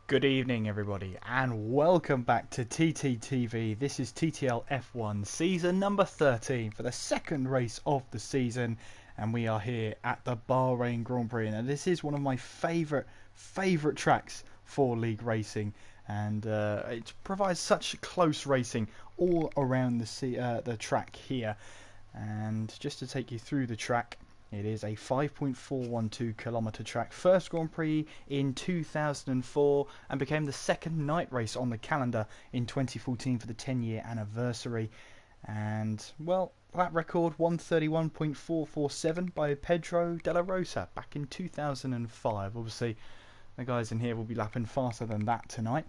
Good evening, everybody, and welcome back to TTTV. This is TTL F1 season number 13 for the second race of the season, and we are here at the Bahrain Grand Prix. Now, this is one of my favourite tracks for league racing, and it provides such close racing all around the track here. And just to take you through the track, it is a 5.412 kilometre track, first Grand Prix in 2004 and became the second night race on the calendar in 2014 for the 10-year anniversary. And, well, that record 131.447 by Pedro de la Rosa back in 2005. Obviously, the guys in here will be lapping faster than that tonight.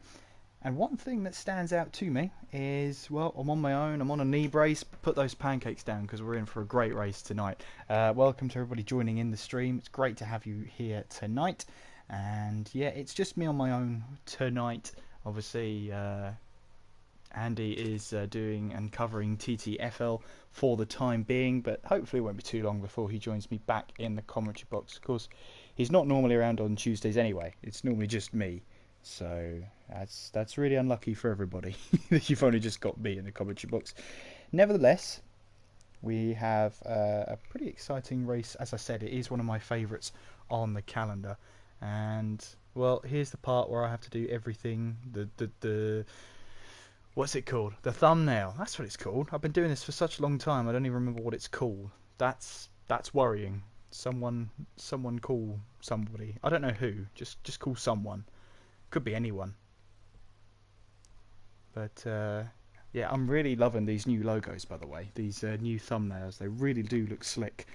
And one thing that stands out to me is, well, I'm on my own, I'm on a knee brace. Put those pancakes down because we're in for a great race tonight. Welcome to everybody joining in the stream. It's great to have you here tonight. And yeah, it's just me on my own tonight. Obviously, Andy is doing and covering TTFL for the time being, but hopefully it won't be too long before he joins me back in the commentary box. Of course, he's not normally around on Tuesdays anyway. It's normally just me. So that's really unlucky for everybody that you've only just got me in the commentary box. Nevertheless, we have a pretty exciting race. As I said, it is one of my favourites on the calendar. And, well, here's the part where I have to do everything. The what's it called? The thumbnail. That's what it's called. I've been doing this for such a long time, I don't even remember what it's called. That's worrying. Someone call somebody. I don't know who. Just call someone. Could be anyone. But yeah, I'm really loving these new logos, by the way. These new thumbnails, they really do look slick.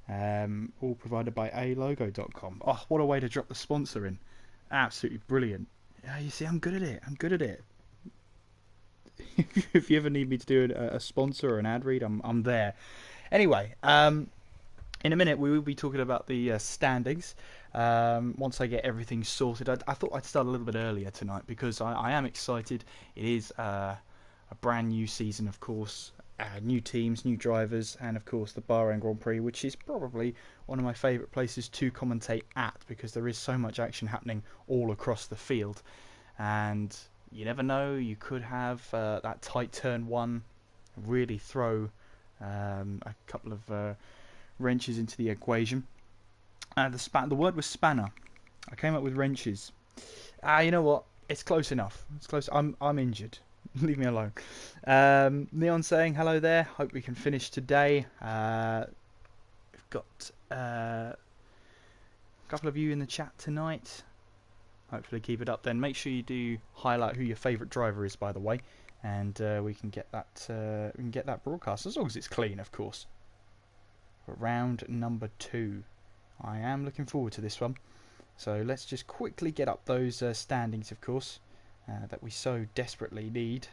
All provided by alogo.com. Oh, what a way to drop the sponsor in. Absolutely brilliant. Yeah, you see, I'm good at it. If you ever need me to do a sponsor or an ad read, I'm there. Anyway, in a minute we will be talking about the standings. Once I get everything sorted, I thought I'd start a little bit earlier tonight because I am excited. It is a brand new season, of course, new teams, new drivers, and of course the Bahrain Grand Prix, which is probably one of my favourite places to commentate at because there is so much action happening all across the field. And you never know, you could have that tight turn one really throw a couple of wrenches into the equation. The word was spanner. I came up with wrenches. You know what? It's close enough. It's close. I'm injured. Leave me alone. Neon saying hello there. Hope we can finish today. We've got a couple of you in the chat tonight. Hopefully keep it up then. Make sure you do highlight who your favourite driver is, by the way, and we can get that broadcast as long as it's clean, of course. But round number 2. I am looking forward to this one. So let's just quickly get up those standings, of course, that we so desperately need.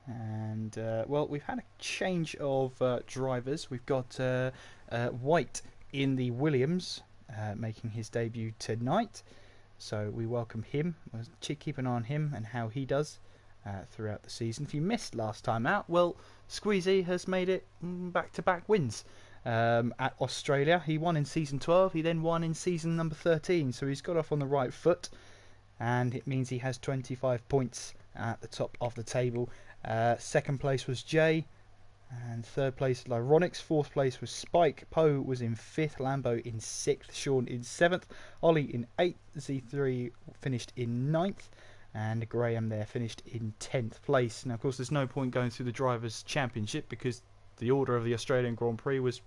And, well, we've had a change of drivers. We've got White in the Williams making his debut tonight. So we welcome him. We'll keep an eye on him and how he does throughout the season. If you missed last time out, well, Squeezy has made it back-to-back wins. At Australia, he won in season 12. He then won in season number 13, so he's got off on the right foot, and it means he has 25 points at the top of the table. Second place was Jay, and third place Lyronix. Fourth place was Spike. Poe was in 5th, Lambo in 6th, Sean in 7th, Ollie in 8th, Z3 finished in 9th, and Graham there finished in 10th place. Now, of course, there's no point going through the Drivers' Championship because the order of the Australian Grand Prix was,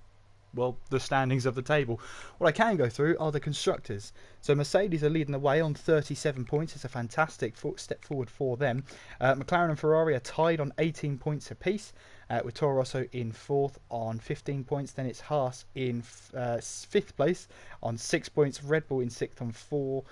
well, the standings of the table. What I can go through are the constructors. So Mercedes are leading the way on 37 points. It's a fantastic step forward for them. McLaren and Ferrari are tied on 18 points apiece, with Toro Rosso in 4th on 15 points. Then it's Haas in 5th place on 6 points. Red Bull in 6th on 4.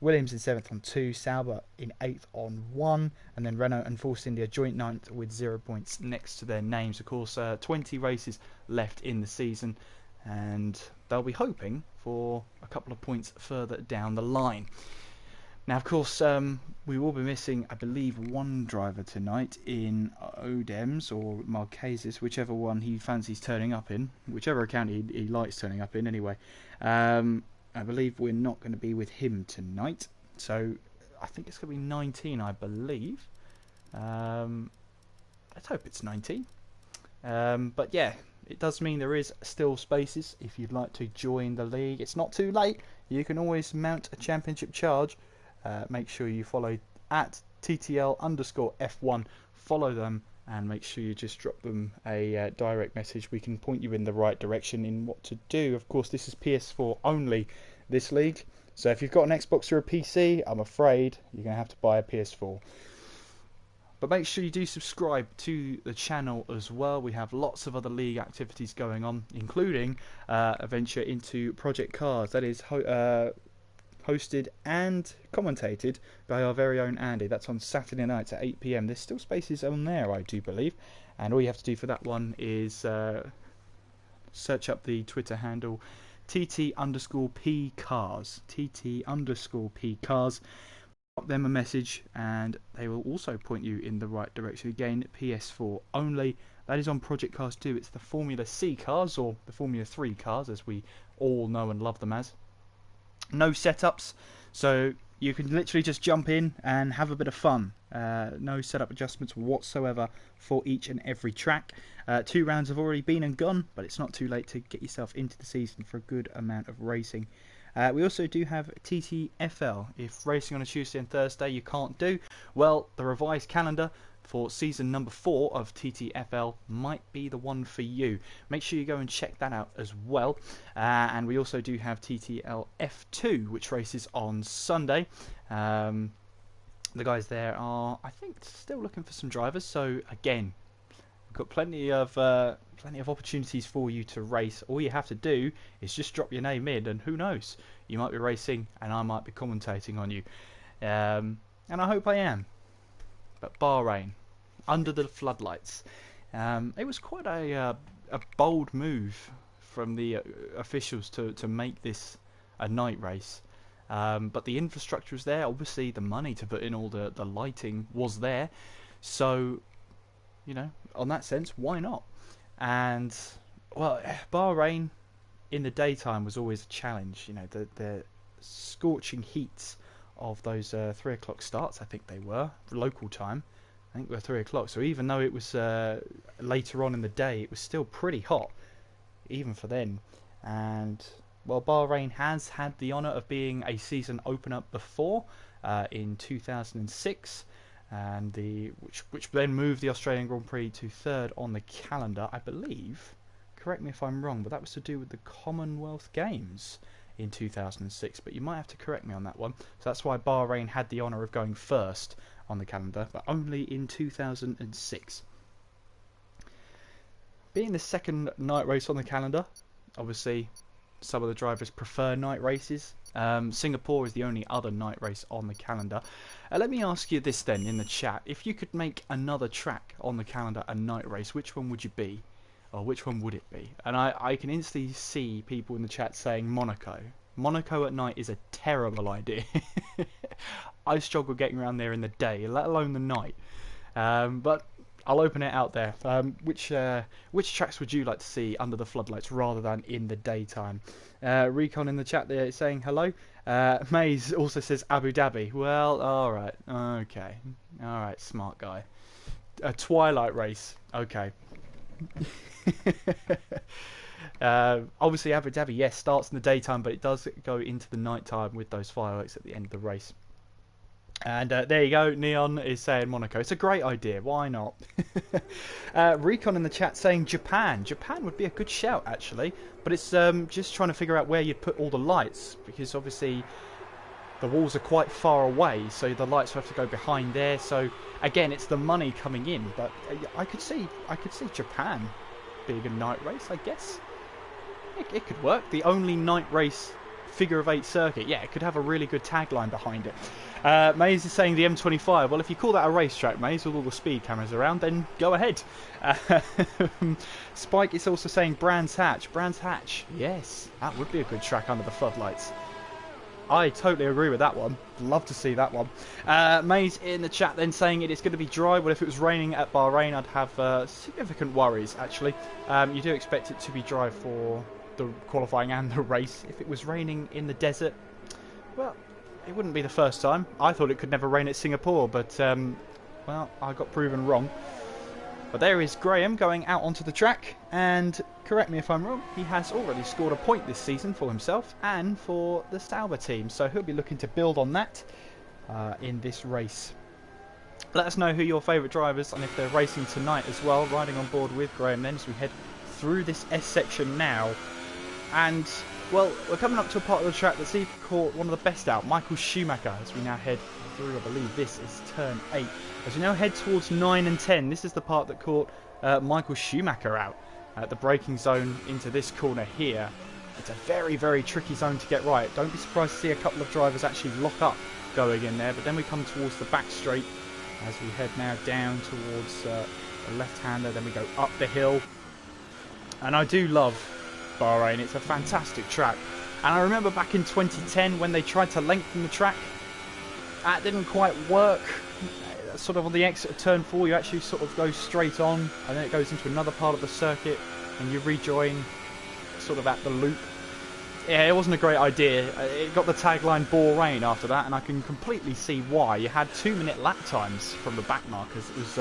Williams in 7th on 2, Sauber in 8th on 1, and then Renault and Force India joint 9th with 0 points next to their names. Of course, 20 races left in the season, and they'll be hoping for a couple of points further down the line. Now, of course, we will be missing, I believe, one driver tonight in Odems or Marquezes, whichever one he fancies turning up in, whichever account he likes turning up in anyway. I believe we're not going to be with him tonight. So I think it's going to be 19, I believe. Let's hope it's 19. But yeah, it does mean there is still spaces if you'd like to join the league. It's not too late. You can always mount a championship charge. Make sure you follow at TTL F1. Follow them and make sure you just drop them a direct message. We can point you in the right direction in what to do. Of course, this is PS4 only, this league. So if you've got an Xbox or a PC, I'm afraid you're going to have to buy a PS4. But make sure you do subscribe to the channel as well. We have lots of other league activities going on, including a venture into Project Cars. That is hosted and commentated by our very own Andy. That's on Saturday nights at 8 PM. There's still spaces on there, I do believe. And all you have to do for that one is search up the Twitter handle TT_P Cars. TT_P Cars. Drop them a message and they will also point you in the right direction. Again, PS4 only. That is on Project Cars 2. It's the Formula C cars, or the Formula 3 cars as we all know and love them as. No setups, so you can literally just jump in and have a bit of fun. No setup adjustments whatsoever for each and every track. 2 rounds have already been and gone, but it's not too late to get yourself into the season for a good amount of racing. We also do have TTFL. If racing on a Tuesday and Thursday you can't do, well, the revised calendar for season number 4 of TTFL might be the one for you. Make sure you go and check that out as well. And we also do have TTL F2, which races on Sunday. The guys there are, I think, still looking for some drivers. So again, we've got plenty of opportunities for you to race. All you have to do is just drop your name in, and who knows, you might be racing and I might be commentating on you. And I hope I am. But Bahrain, under the floodlights. It was quite a bold move from the officials to make this a night race. But the infrastructure was there. Obviously, the money to put in all the lighting was there. So, you know, on that sense, why not? And, well, Bahrain in the daytime was always a challenge. You know, the scorching heats of those 3 o'clock starts, I think they were, local time. I think they were 3 o'clock. So even though it was later on in the day, it was still pretty hot, even for then. And, well, Bahrain has had the honour of being a season opener before, in 2006. And which then moved the Australian Grand Prix to 3rd on the calendar, I believe. Correct me if I'm wrong, but that was to do with the Commonwealth Games in 2006. But you might have to correct me on that one. So that's why Bahrain had the honour of going first on the calendar, but only in 2006. Being the second night race on the calendar, obviously some of the drivers prefer night races. Singapore is the only other night race on the calendar. Let me ask you this then in the chat. If you could make another track on the calendar a night race, which one would you be? Or which one would it be? And I can instantly see people in the chat saying Monaco. Monaco at night is a terrible idea. I struggle getting around there in the day, let alone the night. But I'll open it out there. Which tracks would you like to see under the floodlights rather than in the daytime? Recon in the chat there is saying hello. Maze also says Abu Dhabi. Well, alright. Okay. Alright, smart guy. A twilight race. Okay. Obviously Abu Dhabi, yes, starts in the daytime, but it does go into the nighttime with those fireworks at the end of the race. And there you go, Neon is saying Monaco. It's a great idea, why not? Recon in the chat saying Japan. Japan would be a good shout, actually. But it's just trying to figure out where you'd put all the lights, because obviously the walls are quite far away, so the lights have to go behind there. So again, it's the money coming in. But I could see Japan being a night race, I guess. It could work. The only night race figure of 8 circuit. Yeah, it could have a really good tagline behind it. Maze is saying the M25. Well, if you call that a racetrack, Maze, with all the speed cameras around, then go ahead. Spike is also saying Brands Hatch. Brands Hatch. Yes, that would be a good track under the floodlights. I totally agree with that one. Love to see that one. Maze in the chat then saying it is going to be dry. Well, if it was raining at Bahrain, I'd have significant worries, actually. You do expect it to be dry for the qualifying and the race. If it was raining in the desert, well, it wouldn't be the first time. I thought it could never rain at Singapore, but well, I got proven wrong. But there is Graham going out onto the track, and correct me if I'm wrong, he has already scored a point this season for himself and for the Sauber team, so he'll be looking to build on that in this race. Let us know who your favourite drivers and if they're racing tonight as well, riding on board with Graham then as we head through this S section now. And well, we're coming up to a part of the track that's even caught one of the best out, Michael Schumacher, as we now head through, I believe this is turn 8. As we now head towards 9 and 10, this is the part that caught Michael Schumacher out at the braking zone into this corner here. It's a very, very tricky zone to get right. Don't be surprised to see a couple of drivers actually lock up going in there, but then we come towards the back straight as we head now down towards the left-hander, then we go up the hill. And I do love Bahrain, it's a fantastic track. And I remember back in 2010 when they tried to lengthen the track, that didn't quite work. Sort of on the exit of turn 4 you actually sort of go straight on and then it goes into another part of the circuit and you rejoin sort of at the loop. Yeah, it wasn't a great idea. It got the tagline Bahrain after that, and I can completely see why. You had 2-minute lap times from the back markers. It was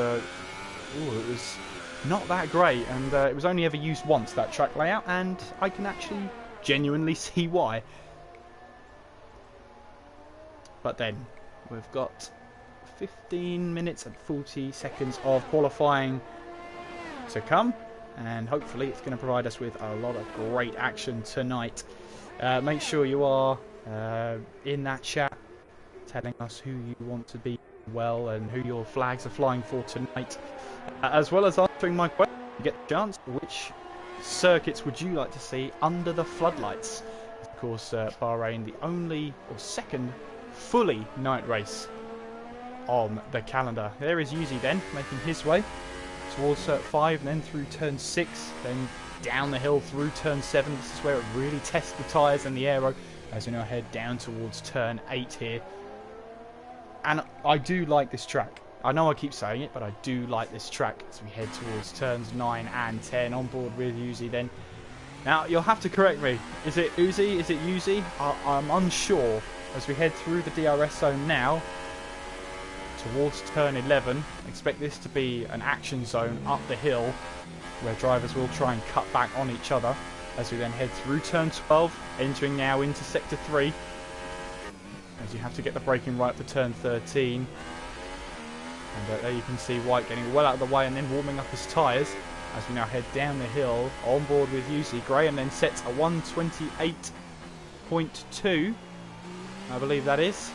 not that great, and it was only ever used once, that track layout, and I can actually genuinely see why. But then we've got 15 minutes and 40 seconds of qualifying to come, and hopefully it's going to provide us with a lot of great action tonight. Make sure you are in that chat telling us who you want to be well and who your flags are flying for tonight, as well as answering my question. You get the chance, which circuits would you like to see under the floodlights? Of course, Bahrain, the only or second fully night race on the calendar. There is Yuzi then making his way towards 5 and then through turn 6, then down the hill through turn 7. This is where it really tests the tyres and the aero as we now head down towards turn 8 here. And I do like this track. I know I keep saying it, but I do like this track as we head towards turns 9 and 10 on board with Yuzi then. Now you'll have to correct me. Is it Uzi? Is it Yuzi? I'm unsure as we head through the DRS zone now towards turn 11. Expect this to be an action zone up the hill where drivers will try and cut back on each other as we then head through turn 12, entering now into sector 3 as you have to get the braking right for turn 13. And there you can see White getting well out of the way and then warming up his tyres as we now head down the hill on board with Yuzi. Graham then sets a 1:28.2, I believe that is.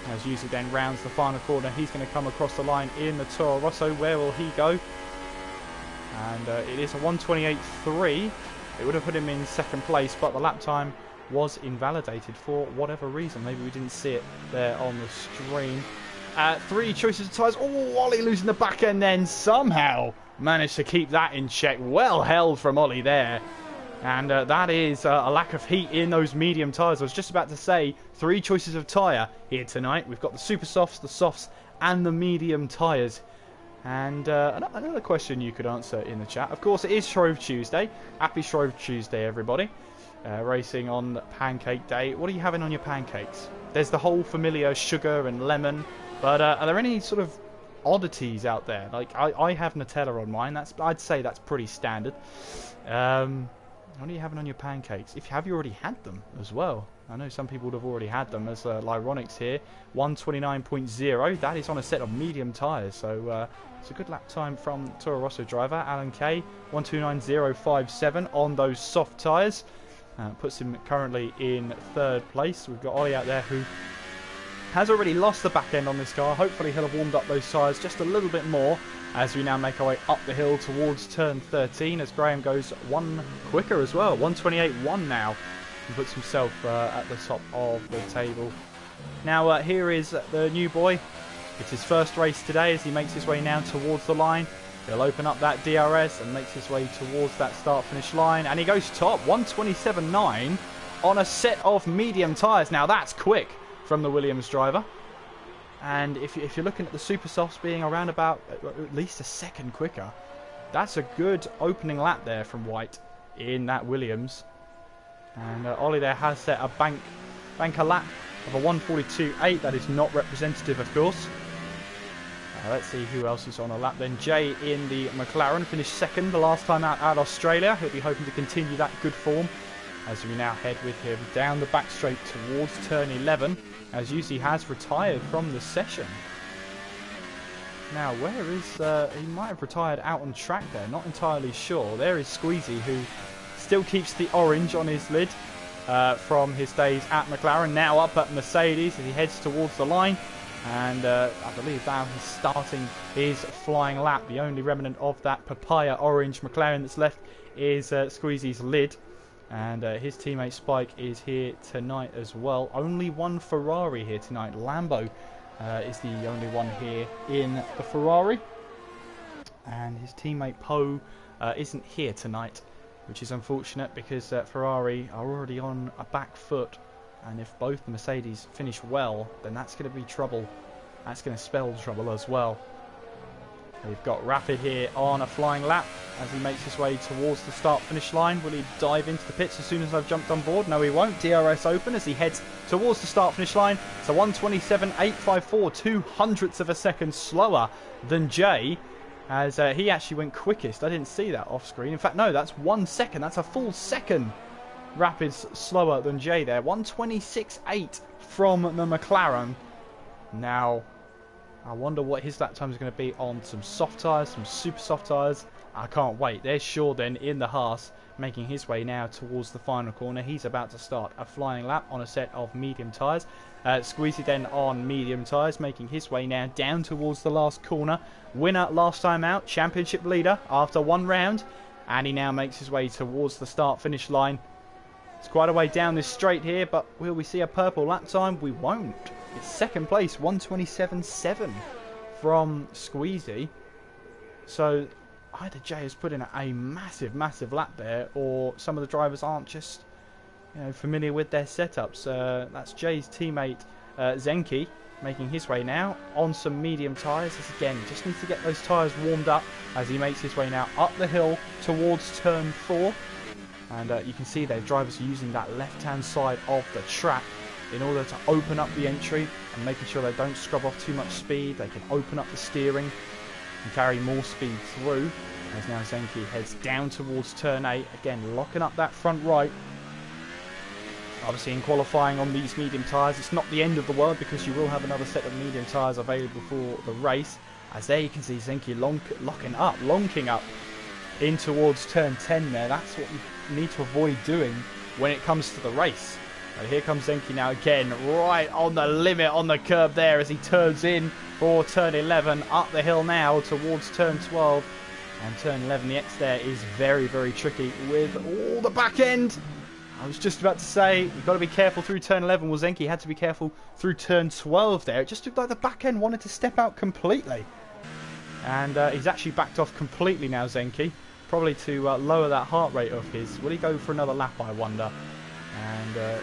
As Yuzi then rounds the final corner, he's going to come across the line in the Toro Rosso. Where will he go? And it is a 1:28.3. It would have put him in second place, but the lap time was invalidated for whatever reason. Maybe we didn't see it there on the stream. 3 choices of tyres. Oh, Ollie losing the back end then somehow managed to keep that in check. Well held from Ollie there. And that is a lack of heat in those medium tyres. I was just about to say 3 choices of tyre here tonight. We've got the super softs, the softs, and the medium tyres. And another question you could answer in the chat. Of course, it is Shrove Tuesday. Happy Shrove Tuesday, everybody. Racing on Pancake Day. What are you having on your pancakes? There's the whole familiar sugar and lemon. But are there any sort of oddities out there? Like, I have Nutella on mine. I'd say that's pretty standard. What are you having on your pancakes? If you already had them as well. I know some people would have already had them. As Lyronics here, 1:29.0. That is on a set of medium tyres. So it's a good lap time from Toro Rosso driver Alan Kay. 1:29.057 on those soft tyres. Puts him currently in 3rd place. We've got Ollie out there who has already lost the back end on this car. Hopefully he'll have warmed up those tyres just a little bit more as we now make our way up the hill towards turn 13 as Graham goes 1 quicker as well. 1:28.1 now. He puts himself at the top of the table. Now here is the new boy. It's his first race today as he makes his way now towards the line. He'll open up that DRS and makes his way towards that start-finish line. And he goes top, 1:27.9 on a set of medium tyres. Now that's quick from the Williams driver. And if you're looking at the super softs being around about at least a second quicker, that's a good opening lap there from White in that Williams. And Ollie there has set a banker lap of a 1:42.8. That is not representative, of course. Let's see who else is on a lap then. Jay in the McLaren finished second the last time out at Australia. He'll be hoping to continue that good form as we now head with him down the back straight towards turn 11, as Yuzi has retired from the session. Now, where is... he might have retired out on track there, not entirely sure. There is Squeezy, who still keeps the orange on his lid from his days at McLaren, now up at Mercedes as he heads towards the line. And I believe now he's starting his flying lap. The only remnant of that papaya orange McLaren that's left is Squeezy's lid. And his teammate Spike is here tonight as well. Only one Ferrari here tonight. Lambo is the only one here in the Ferrari. And his teammate Poe isn't here tonight, which is unfortunate because Ferrari are already on a back foot. And if both the Mercedes finish well, then that's going to be trouble. That's going to spell trouble as well. We've got Rapid here on a flying lap as he makes his way towards the start-finish line. Will he dive into the pits as soon as I've jumped on board? No, he won't. DRS open as he heads towards the start-finish line. So 1:27.854, 2/100ths of a second slower than Jay, as he actually went quickest. I didn't see that off screen. In fact, no, that's 1 second. That's a full second. Rapid's slower than Jay there. 1:26.8 from the McLaren. Now, I wonder what his lap time is going to be on some soft tyres, some super soft tyres. I can't wait. There's Shaw then in the Haas, making his way now towards the final corner. He's about to start a flying lap on a set of medium tyres. Squeezy then on medium tyres, making his way now down towards the last corner. Winner last time out, championship leader after one round. And he now makes his way towards the start-finish line. It's quite a way down this straight here, but will we see a purple lap time? We won't. It's second place, 1:27.7 from Squeezy. So either Jay has put in a massive, massive lap there, or some of the drivers aren't just, familiar with their setups. That's Jay's teammate Zenki making his way now on some medium tyres. This again, just needs to get those tyres warmed up as he makes his way now up the hill towards turn 4. And you can see their drivers are using that left-hand side of the track in order to open up the entry and making sure they don't scrub off too much speed. They can open up the steering and carry more speed through. As now Zenki heads down towards turn 8, again locking up that front right. Obviously in qualifying on these medium tyres, it's not the end of the world because you will have another set of medium tyres available for the race. As there you can see Zenki lonking up in towards turn 10 there. That's what you need to avoid doing when it comes to the race. And here comes Zenki now again, right on the limit on the curb there as he turns in for turn 11, up the hill now towards turn 12. And turn 11, the X there is very, very tricky with all the back end. I was just about to say, you've got to be careful through turn 11. Well, Zenki had to be careful through turn 12 there. It just looked like the back end wanted to step out completely. And he's actually backed off completely now, Zenki. Probably to lower that heart rate of his. Will he go for another lap, I wonder? And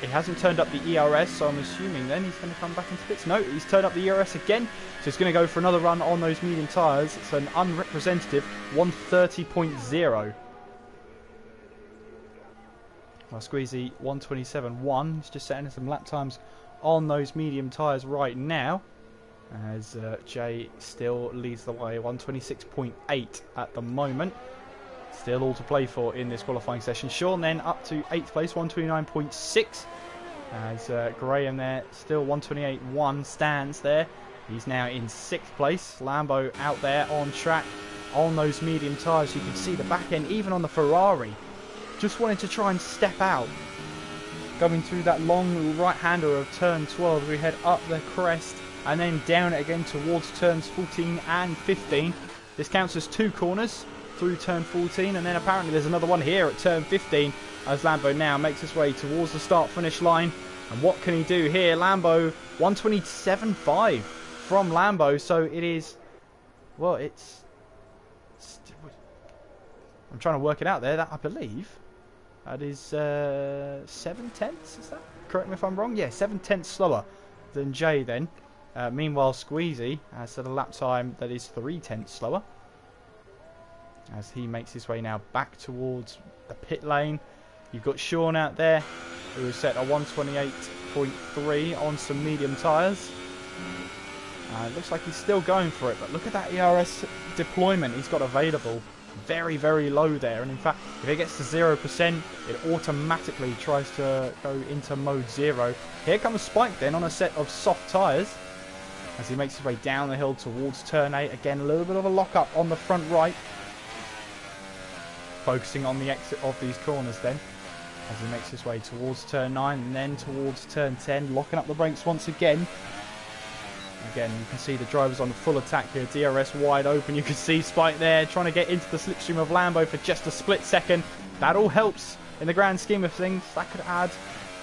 he hasn't turned up the ERS, so I'm assuming then he's going to come back into pits. No, he's turned up the ERS again. So he's going to go for another run on those medium tyres. It's an unrepresentative 1:30.0. Well, Squeezy 1:27.1. He's just setting some lap times on those medium tyres right now. As Jay still leads the way, 1:26.8 at the moment. Still all to play for in this qualifying session. Sean then up to 8th place, 1:29.6. As Graham there, still 1:28.1 stands there. He's now in 6th place. Lambo out there on track on those medium tyres. You can see the back end, even on the Ferrari, just wanting to try and step out. Going through that long right-hander of turn 12 as we head up the crest and then down it again towards turns 14 and 15. This counts as 2 corners through turn 14, and then apparently there's another one here at turn 15 as Lambo now makes his way towards the start-finish line. And what can he do here? Lambo 1:27.5 from Lambo, so it is, well, it's, I'm trying to work it out there. That, I believe that is 7/10, is that? Correct me if I'm wrong. Yeah, 7/10 slower than Jay then. Meanwhile, Squeezy has set a lap time that is 3/10 slower as he makes his way now back towards the pit lane. You've got Sean out there, who is set a 128.3 on some medium tyres. It looks like he's still going for it, but look at that ERS deployment he's got available. Very, very low there, and in fact, if it gets to 0%, it automatically tries to go into mode 0. Here comes Spike then on a set of soft tyres as he makes his way down the hill towards turn 8. Again, a little bit of a lock-up on the front right. Focusing on the exit of these corners then, as he makes his way towards turn 9 and then towards turn 10, locking up the brakes once again. Again, you can see the drivers on full attack here. DRS wide open. You can see Spike there trying to get into the slipstream of Lambo for just a split second. That all helps in the grand scheme of things. That could add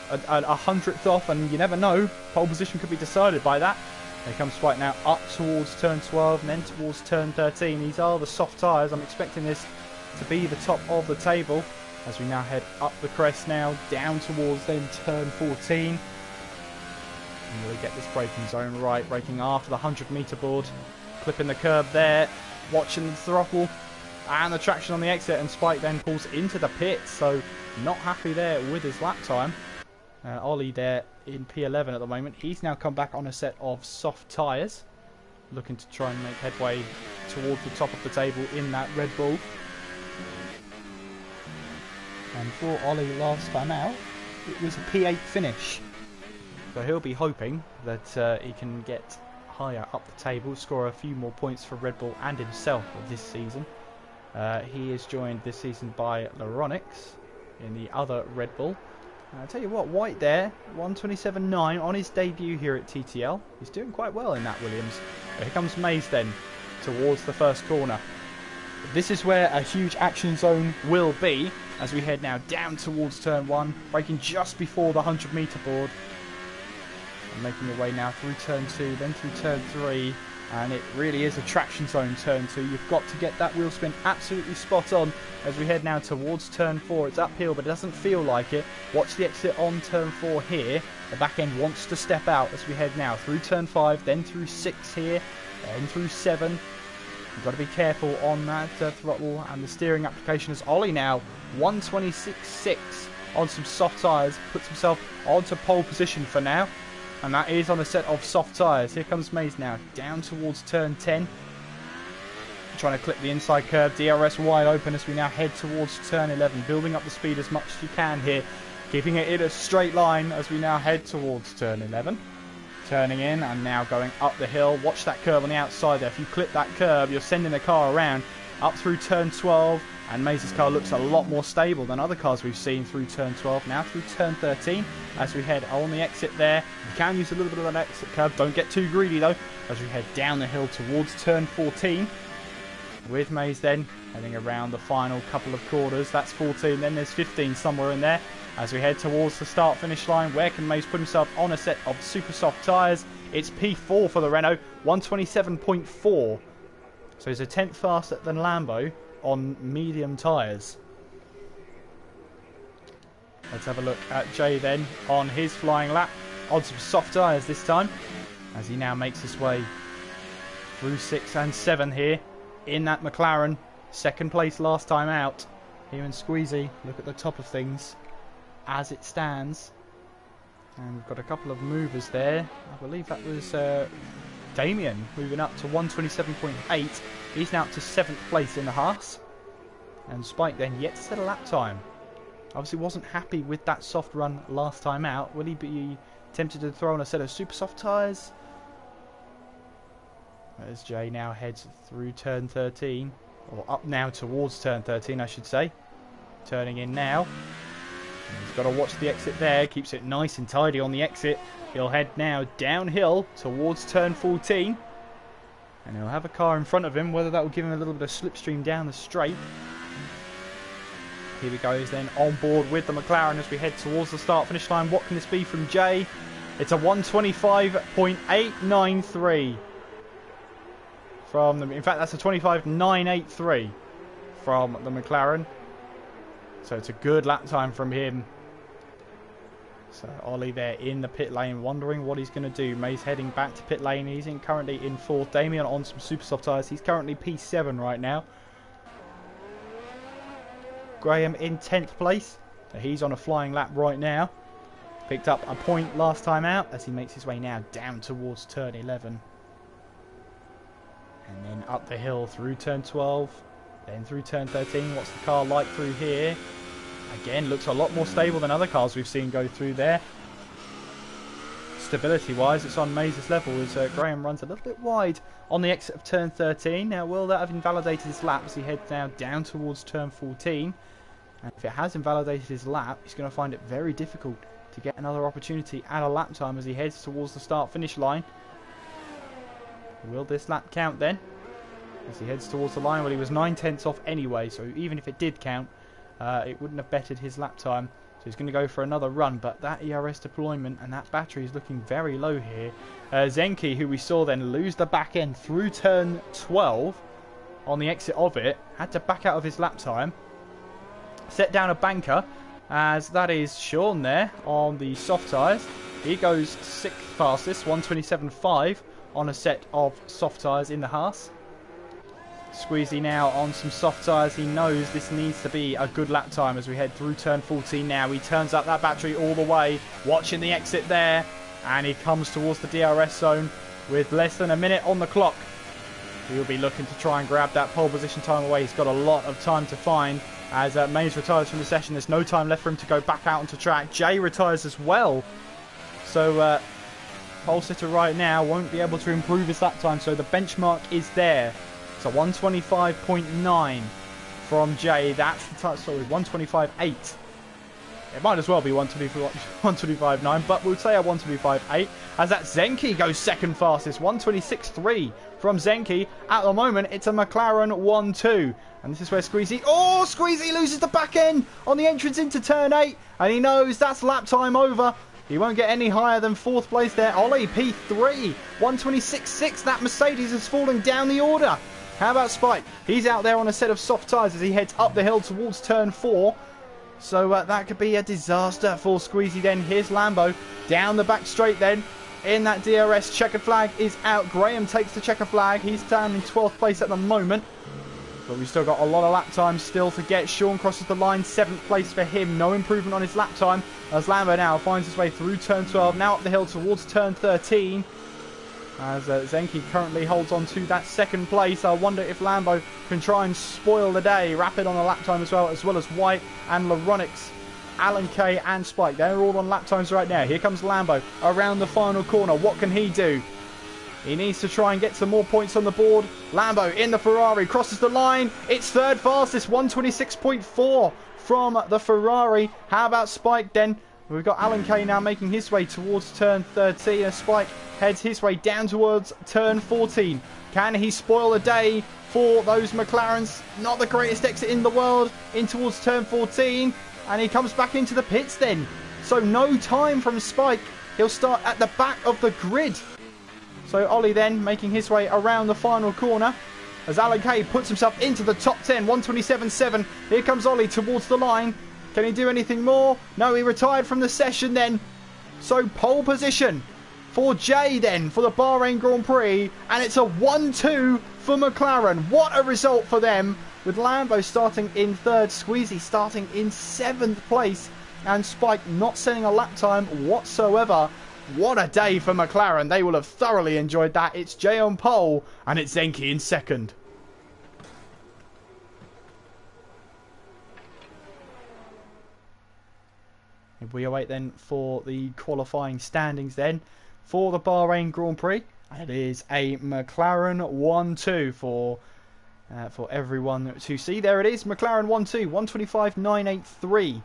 a hundredth off, and you never know. Pole position could be decided by that. Here comes Spike now up towards turn 12 and then towards turn 13. These are the soft tyres. I'm expecting this to be the top of the table as we now head up the crest now, down towards then turn 14. And really get this braking zone right, braking after the 100-metre board, clipping the curb there, watching the throttle and the traction on the exit, and Spike then pulls into the pit, so not happy there with his lap time. Ollie there in P11 at the moment. He's now come back on a set of soft tyres, looking to try and make headway towards the top of the table in that Red Bull. And for Ollie last time out, it was a P8 finish. So he'll be hoping that he can get higher up the table, score a few more points for Red Bull and himself this season. He is joined this season by Laronix in the other Red Bull. I'll tell you what, White there, 127.9 on his debut here at TTL. He's doing quite well in that Williams. But here comes Mays then towards the first corner. This is where a huge action zone will be as we head now down towards turn 1, braking just before the 100-metre board. And making your way now through turn 2, then through turn 3, and it really is a traction zone turn 2. You've got to get that wheel spin absolutely spot on as we head now towards turn 4. It's uphill, but it doesn't feel like it. Watch the exit on turn 4 here. The back end wants to step out as we head now through turn 5, then through 6 here, then through 7. You've got to be careful on that throttle and the steering application as Ollie now 126.6 on some soft tyres, puts himself onto pole position for now. And that is on a set of soft tyres. Here comes Mays now, down towards turn 10. Trying to clip the inside curve, DRS wide open as we now head towards turn 11. Building up the speed as much as you can here. Keeping it in a straight line as we now head towards turn 11. Turning in and now going up the hill. Watch that curve on the outside there. If you clip that curve, you're sending the car around up through turn 12. And Mays' car looks a lot more stable than other cars we've seen through turn 12. Now through turn 13 as we head on the exit there. You can use a little bit of an exit curve. Don't get too greedy though as we head down the hill towards turn 14. With Mays then heading around the final couple of quarters. That's 14, then there's 15 somewhere in there. As we head towards the start-finish line, where can Mays put himself on a set of super soft tyres? It's P4 for the Renault, 127.4. So he's a tenth faster than Lambo on medium tyres. Let's have a look at Jay then on his flying lap on some soft tyres this time as he now makes his way through 6 and 7 here in that McLaren. Second place last time out. Here in Squeezy, look at the top of things as it stands. And we've got a couple of movers there. I believe that was Damien moving up to 127.8. He's now up to 7th place in the Haas. And Spike then yet to set a lap time. Obviously wasn't happy with that soft run last time out. Will he be tempted to throw on a set of super soft tyres? As Jay now heads through turn 13. Or up now towards turn 13 I should say. Turning in now. He's got to watch the exit there. Keeps it nice and tidy on the exit. He'll head now downhill towards turn 14. And he'll have a car in front of him. Whether that will give him a little bit of slipstream down the straight. Here he goes then on board with the McLaren as we head towards the start finish line. What can this be from Jay? It's a 125.893 from the, in fact that's a 25.983 from the McLaren. So it's a good lap time from him. So Ollie there in the pit lane wondering what he's going to do. Mays heading back to pit lane. He's currently in 4th. Damien on some super soft tyres. He's currently P7 right now. Graham in 10th place. So he's on a flying lap right now. Picked up a point last time out as he makes his way now down towards turn 11. And then up the hill through turn 12. Then through turn 13. What's the car like through here? Again, looks a lot more stable than other cars we've seen go through there. Stability-wise, it's on Mays' level as Graham runs a little bit wide on the exit of turn 13. Now, will that have invalidated his lap as he heads now down towards turn 14? And if it has invalidated his lap, he's going to find it very difficult to get another opportunity at a lap time as he heads towards the start-finish line. Will this lap count then? As he heads towards the line, well, he was 9/10 off anyway, so even if it did count, it wouldn't have bettered his lap time. So he's going to go for another run, but that ERS deployment and that battery is looking very low here. Zenki, who we saw then lose the back end through turn 12 on the exit of it, had to back out of his lap time. Set down a banker, as that is Sean there on the soft tyres. He goes 6th fastest, 1:27.5 on a set of soft tyres in the Haas. Squeezy now on some soft tyres. He knows this needs to be a good lap time as we head through turn 14 now. He turns up that battery all the way, watching the exit there, and he comes towards the DRS zone with less than a minute on the clock. He'll be looking to try and grab that pole position time away. He's got a lot of time to find as Mays retires from the session. There's no time left for him to go back out onto track. Jay retires as well. So pole sitter right now won't be able to improve his lap time, so the benchmark is there. So 1:25.9 from Jay. That's sorry, 1:25.8. It might as well be 1:25.9, but we'll say a 1:25.8 as that Zenki goes second fastest. 1:26.3 from Zenki. At the moment, it's a McLaren 1-2. And this is where Squeezy... Oh, Squeezy loses the back end on the entrance into turn 8. And he knows that's lap time over. He won't get any higher than 4th place there. Ollie, P3. 1:26.6. That Mercedes is falling down the order. How about Spike? He's out there on a set of soft tyres as he heads up the hill towards turn 4. So that could be a disaster for Squeezy then. Here's Lambo down the back straight then. In that DRS, checkered flag is out. Graham takes the checker flag. He's down in 12th place at the moment. But we've still got a lot of lap time still to get. Sean crosses the line, 7th place for him. No improvement on his lap time as Lambo now finds his way through turn 12. Now up the hill towards turn 13. As Zenki currently holds on to that 2nd place. I wonder if Lambo can try and spoil the day. Rapid on the lap time as well as White and Laronix, Alan Kay and Spike. They're all on lap times right now. Here comes Lambo around the final corner. What can he do? He needs to try and get some more points on the board. Lambo in the Ferrari crosses the line. It's 3rd fastest, 1:26.4 from the Ferrari. How about Spike then? We've got Alan Kay now making his way towards turn 13 as Spike heads his way down towards turn 14. Can he spoil the day for those McLarens? Not the greatest exit in the world in towards turn 14. And he comes back into the pits then. So no time from Spike. He'll start at the back of the grid. So Ollie then making his way around the final corner as Alan Kay puts himself into the top 10. 1:27.7. Here comes Ollie towards the line. Can he do anything more? No, he retired from the session then. So pole position for Jay then for the Bahrain Grand Prix. And it's a 1-2 for McLaren. What a result for them. With Lambo starting in 3rd, Squeezy starting in 7th place. And Spike not setting a lap time whatsoever. What a day for McLaren. They will have thoroughly enjoyed that. It's Jay on pole and it's Zenki in 2nd. If we await then for the qualifying standings then for the Bahrain Grand Prix. And it is a McLaren 1-2 for everyone to see. There it is, McLaren 1-2, 1:25.983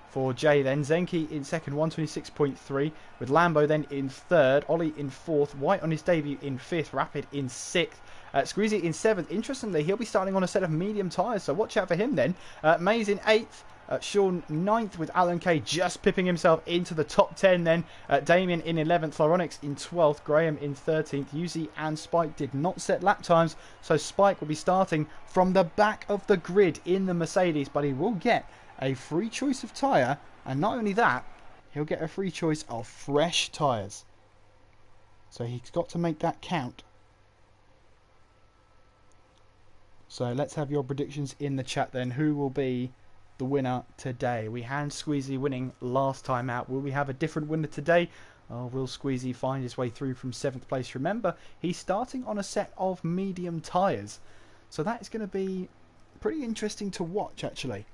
for Jay then. Zenki in 2nd, 1:26.3 with Lambo then in 3rd, Ollie in 4th, White on his debut in 5th, Rapid in 6th. Squeezy in 7th. Interestingly, he'll be starting on a set of medium tyres, so watch out for him then. Mays in 8th. Sean 9th with Alan Kay just pipping himself into the top 10 then. Damien in 11th, Laronix in 12th, Graham in 13th. Yuzi and Spike did not set lap times, so Spike will be starting from the back of the grid in the Mercedes, but he will get a free choice of tyre, and not only that, he'll get a free choice of fresh tyres. So he's got to make that count. So let's have your predictions in the chat then. Who will be the winner today. We had Squeezy winning last time out. Will we have a different winner today? Oh, will Squeezy find his way through from 7th place? Remember, he's starting on a set of medium tyres. So that is going to be pretty interesting to watch, actually.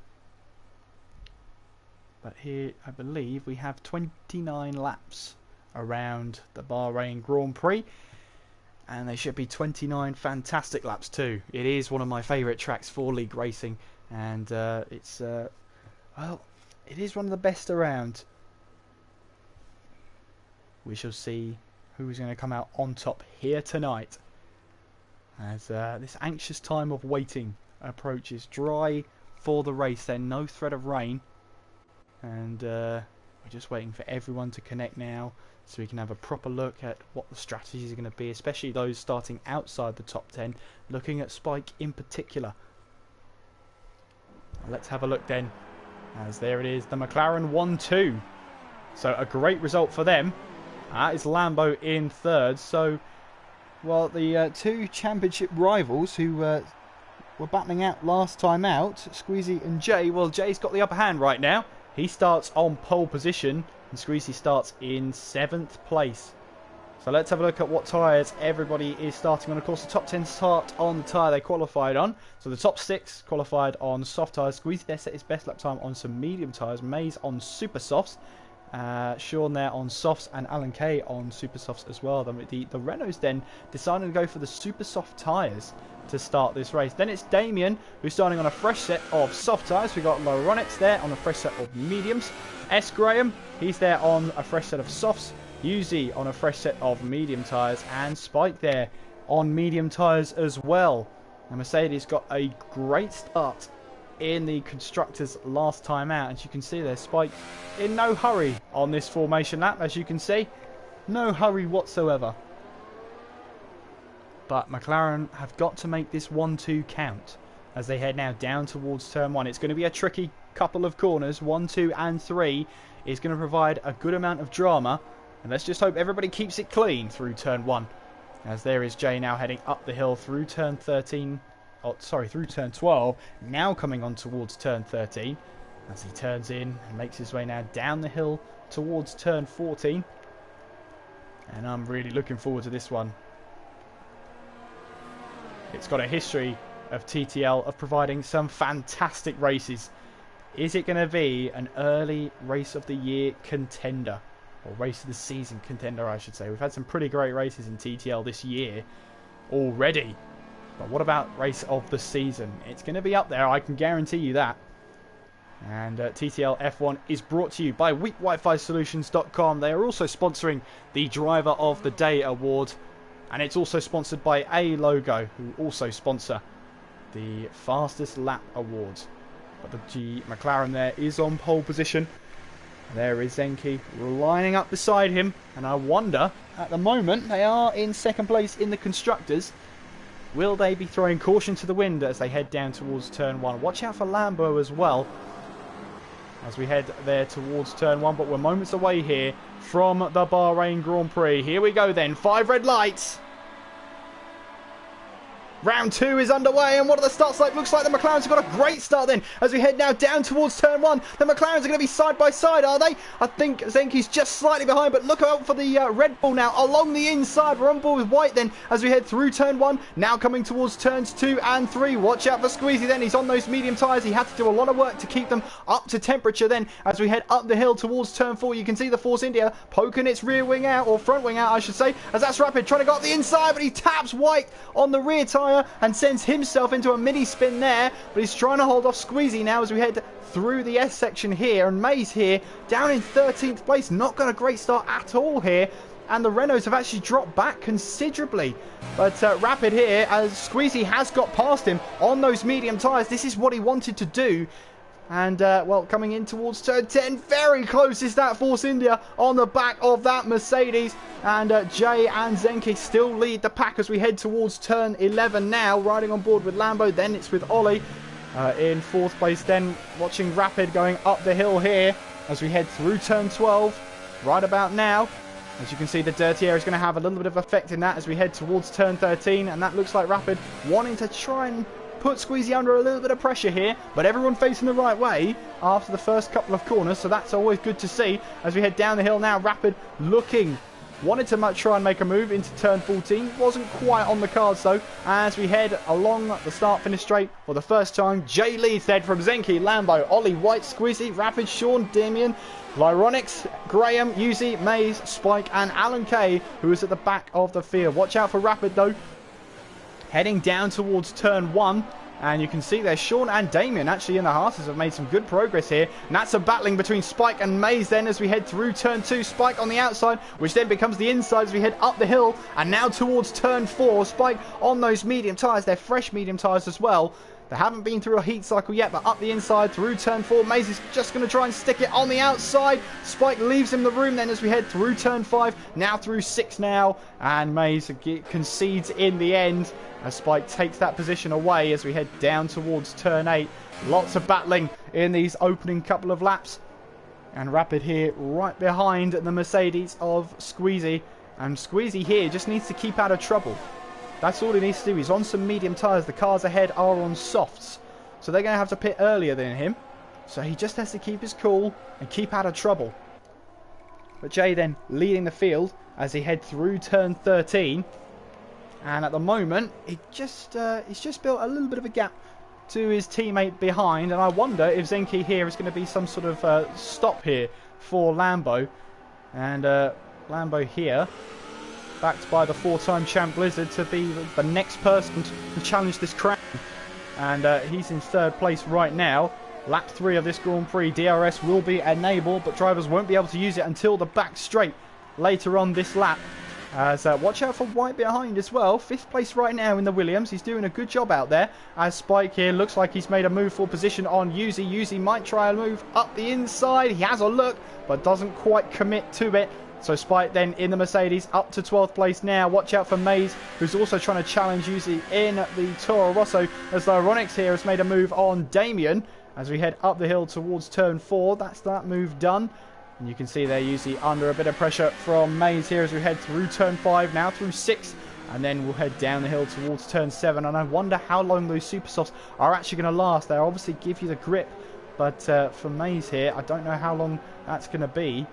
But here, I believe, we have 29 laps around the Bahrain Grand Prix. And they should be 29 fantastic laps too. It is one of my favourite tracks for league racing. And it's, well, it is one of the best around. We shall see who's going to come out on top here tonight. As this anxious time of waiting approaches. Dry for the race then, no threat of rain. And we're just waiting for everyone to connect now, so we can have a proper look at what the strategies are going to be, especially those starting outside the top 10, looking at Spike in particular. Let's have a look then, as there it is, the McLaren 1-2. So a great result for them. That is Lambo in third. So, well, the two championship rivals who were battling out last time out, Squeezy and Jay, well, Jay's got the upper hand right now. He starts on pole position, and Squeezy starts in 7th place. So let's have a look at what tyres everybody is starting on. Of course, the top 10 start on the tyre they qualified on. So the top 6 qualified on soft tyres. Squeezy there set his best lap time on some medium tyres. Mays on super softs. Sean there on softs, and Alan Kay on super softs as well. The Renaults then decided to go for the super soft tyres to start this race. Then it's Damien who's starting on a fresh set of soft tyres. We've got Lauronix there on a fresh set of mediums. S. Graham, he's there on a fresh set of softs. Yuzi on a fresh set of medium tyres, and Spike there on medium tyres as well. And Mercedes got a great start in the constructors last time out, and you can see there Spike in no hurry on this formation lap, as you can see, no hurry whatsoever. But McLaren have got to make this 1-2 count as they head now down towards turn 1. It's going to be a tricky couple of corners. 1, 2 and 3 is going to provide a good amount of drama, and let's just hope everybody keeps it clean through turn 1, as there is Jay now heading up the hill through turn 13. Oh, sorry, through turn 12, now coming on towards turn 13 as he turns in and makes his way now down the hill towards turn 14. And I'm really looking forward to this one. It's got a history of TTL of providing some fantastic races. Is it going to be an early race of the year contender, or race of the season contender, I should say? We've had some pretty great races in TTL this year already. But what about race of the season? It's going to be up there, I can guarantee you that. And TTL F1 is brought to you by weakwifi-solutions.com. They are also sponsoring the Driver of the Day award. And it's also sponsored by A Logo, who also sponsor the Fastest Lap Awards. But the G McLaren there is on pole position. There is Zenki lining up beside him. And I wonder, at the moment, they are in 2nd place in the Constructors. Will they be throwing caution to the wind as they head down towards turn 1? Watch out for Lambo as well as we head there towards turn 1. But we're moments away here from the Bahrain Grand Prix. Here we go then. 5 red lights. Round 2 is underway, and what are the starts like? Looks like the McLarens have got a great start then as we head now down towards turn 1. The McLarens are going to be side by side, are they? I think Zenki's just slightly behind, but look out for the Red Bull now along the inside. We're on board with White then as we head through turn 1. Now coming towards turns 2 and 3. Watch out for Squeezy then. He's on those medium tyres. He had to do a lot of work to keep them up to temperature then as we head up the hill towards turn 4. You can see the Force India poking its rear wing out, or front wing out I should say, as that's Rapid trying to go up the inside, but he taps White on the rear tyre and sends himself into a mini spin there, but he's trying to hold off Squeezy now as we head through the S section here. And Mays here down in 13th place, not got a great start at all here, and the Renaults have actually dropped back considerably. But Rapid here, as Squeezy has got past him on those medium tyres. This is what he wanted to do. And, well, coming in towards turn 10, very close is that Force India on the back of that Mercedes. And Jay and Zenki still lead the pack as we head towards turn 11 now, riding on board with Lambo. Then it's with Ollie in 4th place. Then watching Rapid going up the hill here as we head through turn 12 right about now. As you can see, the dirty air is going to have a little bit of effect in that as we head towards turn 13. And that looks like Rapid wanting to try and put Squeezy under a little bit of pressure here, but everyone facing the right way after the first couple of corners, so that's always good to see. As we head down the hill now, Rapid looking, wanted to try and make a move into turn 14, wasn't quite on the cards though. As we head along the start-finish straight for the first time, Jay leads then from Zenki, Lambo, Ollie, White, Squeezy, Rapid, Sean, Damien, Lyronix, Graham, Yuzi, Maze, Spike and Alan K, who is at the back of the field. Watch out for Rapid though. Heading down towards turn 1. And you can see there, Sean and Damien actually in the Hearters have made some good progress here. And that's a battling between Spike and Maze then as we head through turn 2. Spike on the outside, which then becomes the inside as we head up the hill. And now towards turn 4. Spike on those medium tyres. They're fresh medium tyres as well. They haven't been through a heat cycle yet, but up the inside through turn 4. Maze is just going to try and stick it on the outside. Spike leaves him the room then as we head through turn 5. Now through 6 now. And Maze concedes in the end as Spike takes that position away as we head down towards turn 8. Lots of battling in these opening couple of laps. And Rapid here right behind the Mercedes of Squeezy. And Squeezy here just needs to keep out of trouble. That's all he needs to do. He's on some medium tyres. The cars ahead are on softs. So they're going to have to pit earlier than him. So he just has to keep his cool and keep out of trouble. But Jay then leading the field as he head through turn 13. And at the moment, he's just built a little bit of a gap to his teammate behind. And I wonder if Zenki here is going to be some sort of stop here for Lambo. And Lambo here, backed by the 4-time champ Blizzard, to be the next person to challenge this crown. And he's in 3rd place right now. Lap 3 of this Grand Prix. DRS will be enabled, but drivers won't be able to use it until the back straight later on this lap. As watch out for White behind as well. 5th place right now in the Williams. He's doing a good job out there. As Spike here looks like he's made a move for position on Yuzi. Yuzi might try a move up the inside. He has a look, but doesn't quite commit to it. So Spike then in the Mercedes up to 12th place now. Watch out for Maze, who's also trying to challenge Yuzi in the Toro Rosso. As Lyronix here has made a move on Damien. As we head up the hill towards turn 4. That's that move done. And you can see there Yuzi under a bit of pressure from Maze here as we head through turn 5, now through 6. And then we'll head down the hill towards turn 7. And I wonder how long those super softs are actually going to last. They obviously give you the grip. But for Maze here, I don't know how long that's going to be.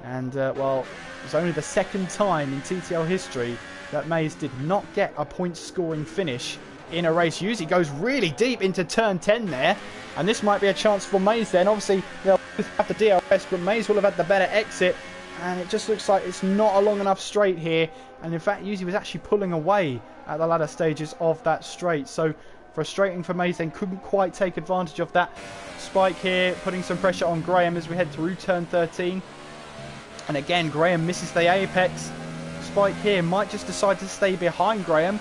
And, well, it's only the 2nd time in TTL history that Maze did not get a point-scoring finish in a race. Yuzi goes really deep into turn 10 there. And this might be a chance for Maze then. Obviously, they'll have the DRS, but Maze will have had the better exit. And it just looks like it's not a long enough straight here. And in fact, Yuzi was actually pulling away at the latter stages of that straight. So frustrating for Maze then, couldn't quite take advantage of that. Spike here putting some pressure on Graham as we head through turn 13. And again, Graham misses the apex. Spike here might just decide to stay behind Graham.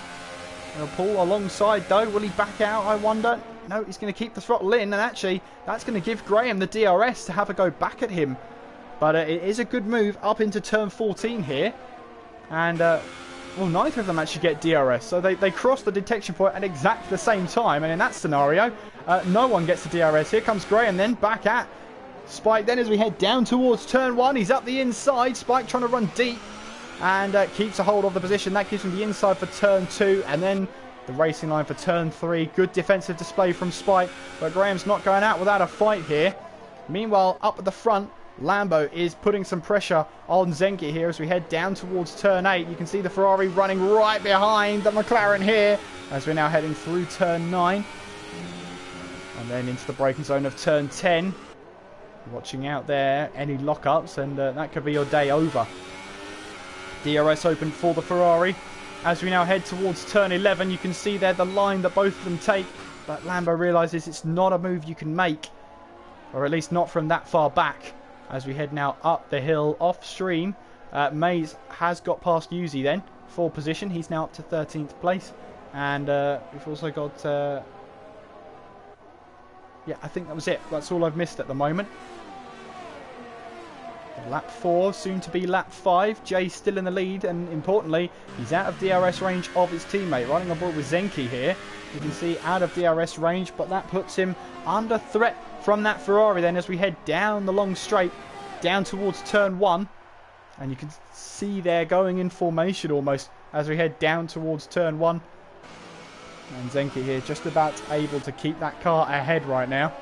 He'll pull alongside though. Will he back out, I wonder? No, he's going to keep the throttle in. And actually, that's going to give Graham the DRS to have a go back at him. But it is a good move up into turn 14 here. And, well, neither of them actually get DRS. So they cross the detection point at exactly the same time. And in that scenario, no one gets the DRS. Here comes Graham then back at Spike then as we head down towards turn 1. He's up the inside. Spike trying to run deep. And keeps a hold of the position. That gives him the inside for turn 2. And then the racing line for turn 3. Good defensive display from Spike. But Graham's not going out without a fight here. Meanwhile, up at the front, Lambo is putting some pressure on Zenki here as we head down towards turn 8. You can see the Ferrari running right behind the McLaren here as we're now heading through turn 9. And then into the braking zone of turn 10. Watching out there, any lockups, and that could be your day over. DRS open for the Ferrari. As we now head towards turn 11, you can see there the line that both of them take. But Lambo realises it's not a move you can make. Or at least not from that far back. As we head now up the hill off stream. Maze has got past Yuzi then for position. He's now up to 13th place. And we've also got... yeah, I think that was it. That's all I've missed at the moment. Lap 4, soon to be lap 5. Jay still in the lead, and importantly, he's out of DRS range of his teammate. Riding on board with Zenki here. You can see out of DRS range, but that puts him under threat from that Ferrari then as we head down the long straight, down towards turn 1. And you can see there going in formation almost as we head down towards turn 1. And Zenki here just about able to keep that car ahead right now.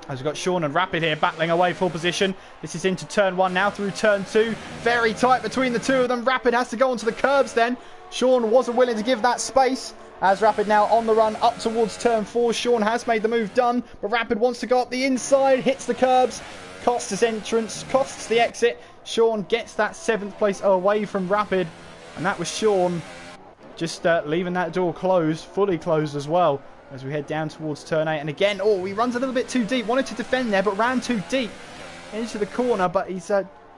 As we've got Sean and Rapid here battling away for position. This is into turn 1 now through turn 2. Very tight between the two of them. Rapid has to go onto the curbs then. Sean wasn't willing to give that space. As Rapid now on the run up towards turn 4. Sean has made the move done. But Rapid wants to go up the inside. Hits the curbs. Costs his entrance. Costs the exit. Sean gets that 7th place away from Rapid. And that was Sean just leaving that door closed. Fully closed as well. As we head down towards turn 8. And again, oh, he runs a little bit too deep. Wanted to defend there, but ran too deep into the corner. But he's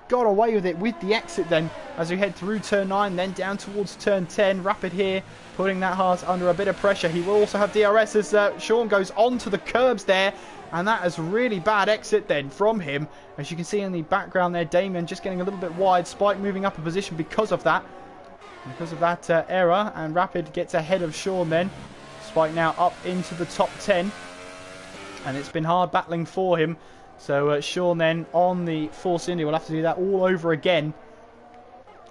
got away with it with the exit then. As we head through turn 9, then down towards turn 10. Rapid here, putting that Haas under a bit of pressure. He will also have DRS as Sean goes onto the curbs there. And that is really bad exit then from him. As you can see in the background there, Damien just getting a little bit wide. Spike moving up a position because of that. Because of that error. And Rapid gets ahead of Sean then. Spike now up into the top 10. And it's been hard battling for him. So Sean then on the Force India will have to do that all over again.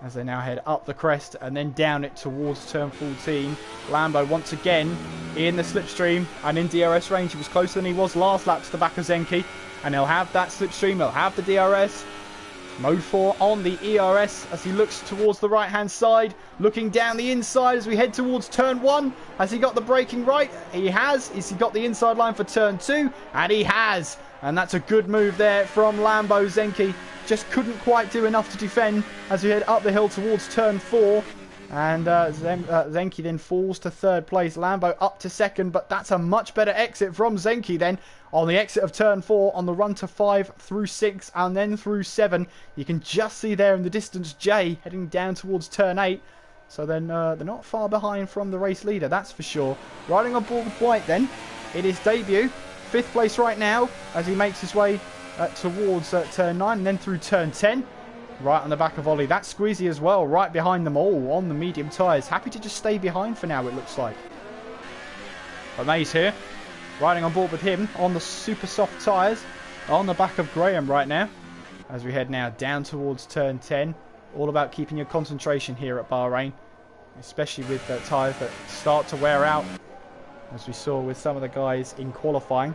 As they now head up the crest and then down it towards turn 14. Lambo once again in the slipstream and in DRS range. He was closer than he was last lap to the back of Zenki. And he'll have that slipstream, he'll have the DRS. Mode 4 on the ERS as he looks towards the right hand side. Looking down the inside as we head towards turn 1. Has he got the braking right? He has. Has he got the inside line for turn 2? And he has. And that's a good move there from Lambo. Zenki just couldn't quite do enough to defend as we head up the hill towards turn 4. And Zenki then falls to 3rd place. Lambo up to 2nd, but that's a much better exit from Zenki then. On the exit of turn 4, on the run to 5 through 6 and then through 7. You can just see there in the distance Jay heading down towards turn 8. So then they're not far behind from the race leader, that's for sure. Riding on board with White then. It is debut. 5th place right now as he makes his way towards turn 9 and then through turn 10. Right on the back of Ollie. That's Squeezy as well, right behind them all on the medium tyres. Happy to just stay behind for now, it looks like. But Maze here, riding on board with him on the super soft tyres on the back of Graham right now. As we head now down towards turn 10. All about keeping your concentration here at Bahrain. Especially with the tyres that start to wear out. As we saw with some of the guys in qualifying.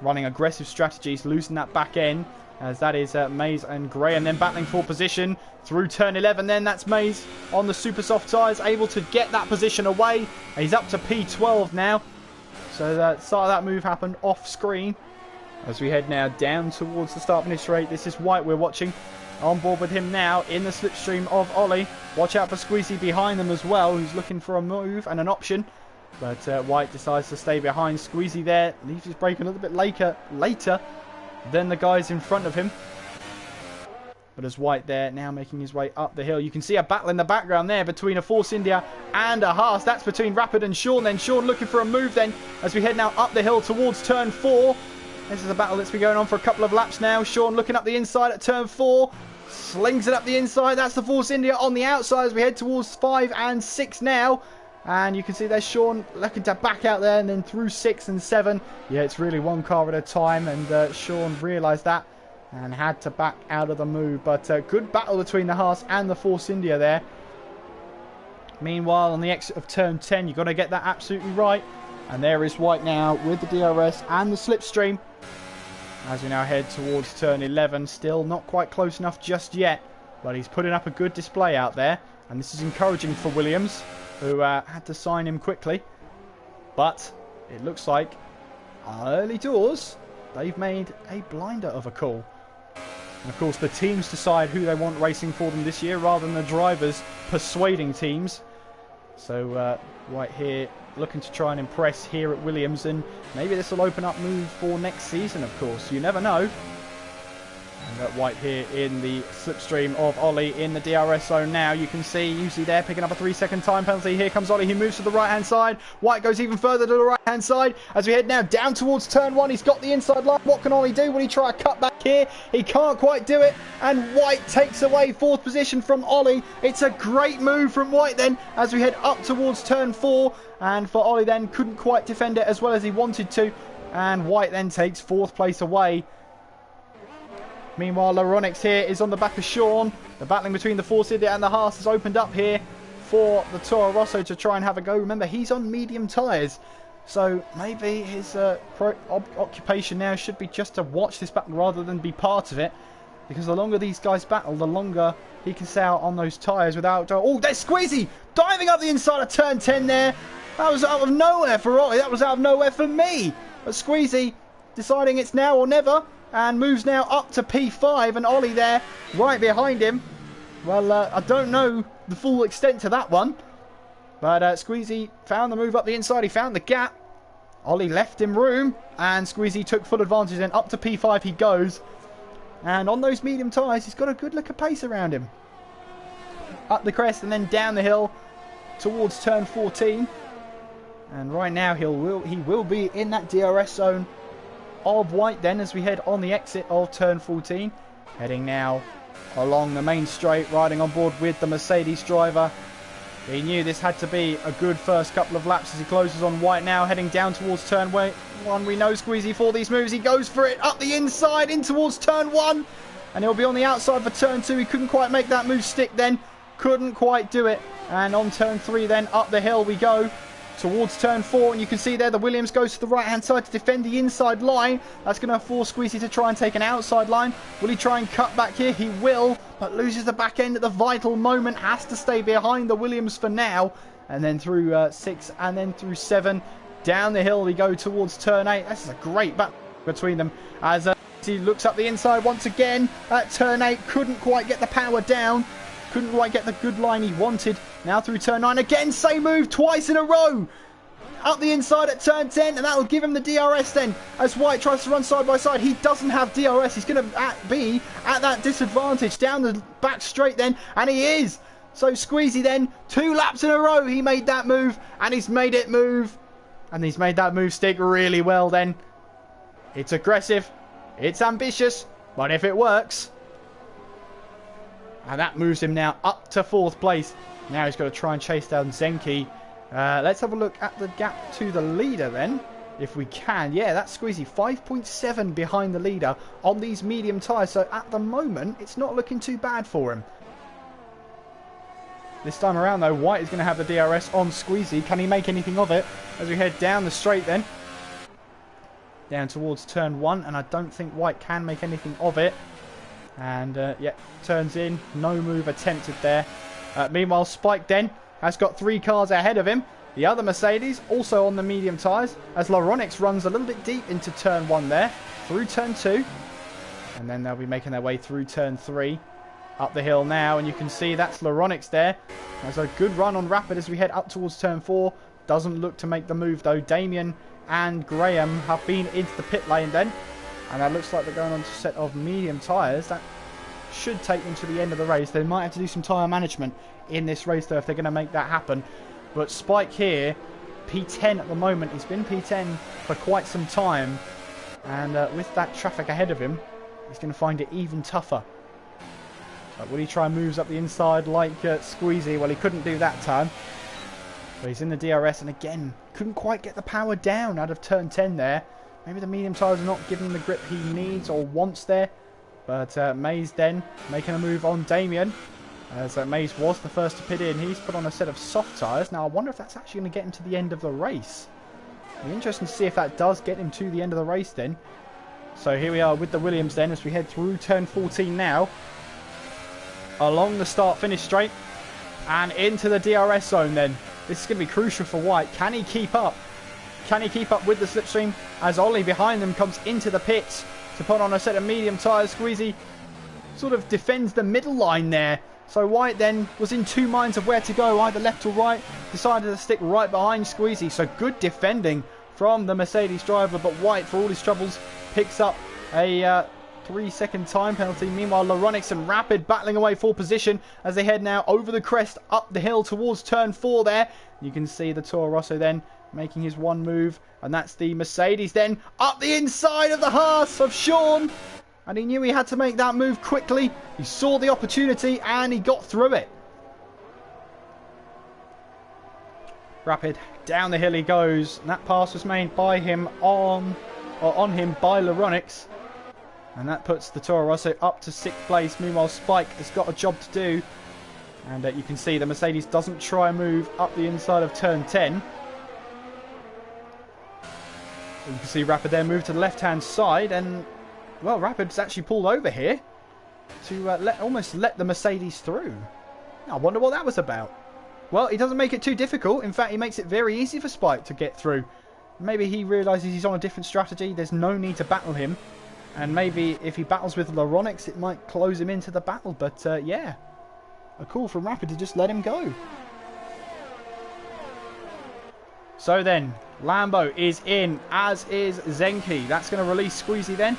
Running aggressive strategies, losing that back end. As that is Maze and Graham then battling for position through turn 11 then. That's Maze on the super soft tyres, able to get that position away. And he's up to P12 now. So the start of that move happened off screen. As we head now down towards the start finish straight. This is White we're watching. On board with him now in the slipstream of Ollie. Watch out for Squeezy behind them as well, who's looking for a move and an option. But White decides to stay behind. Squeezy there leaves his brake a little bit later than the guys in front of him. But as White there now making his way up the hill. You can see a battle in the background there between a Force India and a Haas. That's between Rapid and Sean then. Sean looking for a move then as we head now up the hill towards turn 4. This is a battle that's been going on for a couple of laps now. Sean looking up the inside at turn 4. Slings it up the inside. That's the Force India on the outside as we head towards 5 and 6 now. And you can see there's Sean looking to back out there and then through 6 and 7. Yeah, it's really one car at a time. And Sean realised that and had to back out of the move. But good battle between the Haas and the Force India there. Meanwhile, on the exit of turn 10, you've got to get that absolutely right. And there is White now with the DRS and the slipstream. As we now head towards turn 11. Still not quite close enough just yet. But he's putting up a good display out there. And this is encouraging for Williams, who had to sign him quickly. But it looks like early doors, they've made a blinder of a call. And of course the teams decide who they want racing for them this year rather than the drivers persuading teams. So White here looking to try and impress here at Williams, and maybe this will open up moves for next season, of course. You never know. And White here in the slipstream of Ollie in the DRS zone now. You can see usually there picking up a 3-second time penalty. Here comes Ollie. He moves to the right hand side. White goes even further to the right hand side as we head now down towards turn 1. He's got the inside line. What can Ollie do? Will he try a cut back here? He can't quite do it. And White takes away 4th position from Ollie. It's a great move from White then as we head up towards turn 4. And for Ollie then couldn't quite defend it as well as he wanted to. And White then takes 4th place away. Meanwhile, Laronix here is on the back of Sean. The battling between the Force India and the Haas has opened up here for the Toro Rosso to try and have a go. Remember, he's on medium tyres. So maybe his occupation now should be just to watch this battle rather than be part of it. Because the longer these guys battle, the longer he can stay out on those tyres without... Oh, there's Squeezy diving up the inside of turn 10 there. That was out of nowhere for Ollie. That was out of nowhere for me. But Squeezy deciding it's now or never. And moves now up to P5. And Ollie there right behind him. Well, I don't know the full extent to that one. But Squeezy found the move up the inside. He found the gap. Ollie left him room. And Squeezy took full advantage. Then up to P5 he goes. And on those medium tyres, he's got a good lick of pace around him. Up the crest and then down the hill towards turn 14. And right now he will be in that DRS zone of White then as we head on the exit of turn 14. Heading now along the main straight, riding on board with the Mercedes driver. He knew this had to be a good first couple of laps as he closes on White now, heading down towards turn 1. We know Squeezy for these moves. He goes for it up the inside in towards turn 1. And he'll be on the outside for turn 2. He couldn't quite make that move stick then. Couldn't quite do it. And on turn 3 then, up the hill we go towards turn 4. And you can see there the Williams goes to the right-hand side to defend the inside line. That's going to force Squeezy to try and take an outside line. Will he try and cut back here? He will, but loses the back end at the vital moment. Has to stay behind the Williams for now. And then through 6 and then through 7. Down the hill we go towards turn 8. This is a great battle between them as he looks up the inside once again at turn 8. Couldn't quite get the power down. Couldn't quite get the good line he wanted. Now through turn 9 again. Same move twice in a row. Up the inside at turn 10. And that will give him the DRS then. As White tries to run side by side. He doesn't have DRS. He's going to be at that disadvantage. Down the back straight then. And he is. So Squeezy then. 2 laps in a row. He made that move. And he's made it move. And he's made that move stick really well then. It's aggressive. It's ambitious. But if it works... And that moves him now up to 4th place. Now he's got to try and chase down Zenki. Let's have a look at the gap to the leader then. If we can. Yeah, that's Squeezy. 5.7 behind the leader on these medium tyres. So at the moment, it's not looking too bad for him. This time around though, White is going to have the DRS on Squeezy. Can he make anything of it? As we head down the straight then. Down towards turn 1. And I don't think White can make anything of it. And yeah, turns in. No move attempted there. Meanwhile, Spike then has got 3 cars ahead of him. The other Mercedes also on the medium tyres. As Laronix runs a little bit deep into turn 1 there. Through turn 2. And then they'll be making their way through turn 3. Up the hill now. And you can see that's Laronix there. Has a good run on Rapid as we head up towards turn 4. Doesn't look to make the move though. Damien and Graham have been into the pit lane then. And that looks like they're going on to a set of medium tyres. That should take them to the end of the race. They might have to do some tyre management in this race though if they're going to make that happen. But Spike here, P10 at the moment. He's been P10 for quite some time. And with that traffic ahead of him, he's going to find it even tougher. So will he try and moves up the inside like Squeezy? Well, he couldn't do that time. But he's in the DRS and again, couldn't quite get the power down out of turn 10 there. Maybe the medium tyres are not giving him the grip he needs or wants there. But Mays then making a move on Damien. As Mays was the first to pit in. He's put on a set of soft tyres. Now I wonder if that's actually going to get him to the end of the race. It'll be interesting to see if that does get him to the end of the race then. So here we are with the Williams then as we head through turn 14 now. Along the start-finish straight. And into the DRS zone then. This is going to be crucial for White. Can he keep up? Can he keep up with the slipstream as Ollie behind them comes into the pits to put on a set of medium tyres? Squeezy sort of defends the middle line there. So White then was in 2 minds of where to go, either left or right. Decided to stick right behind Squeezy. So good defending from the Mercedes driver. But White, for all his troubles, picks up a 3-second time penalty. Meanwhile, Laronix and Rapid battling away for position as they head now over the crest up the hill towards turn 4 there. You can see the Toro Rosso then making his one move, and that's the Mercedes then up the inside of the Haas of Sean, and he knew he had to make that move quickly. He saw the opportunity and he got through it. Rapid down the hill he goes, and that pass was made by him on him by Laronix, and that puts the Toro Rosso up to 6th place. Meanwhile, Spike has got a job to do. And you can see the Mercedes doesn't try and move up the inside of turn 10. You can see Rapid there move to the left-hand side, and, well, Rapid's actually pulled over here to almost let the Mercedes through. I wonder what that was about. Well, he doesn't make it too difficult. In fact, he makes it very easy for Spike to get through. Maybe he realises he's on a different strategy. There's no need to battle him. And maybe if he battles with Laronix, it might close him into the battle. But, yeah, a call from Rapid to just let him go. So then, Lambo is in, as is Zenki. That's going to release Squeezy then.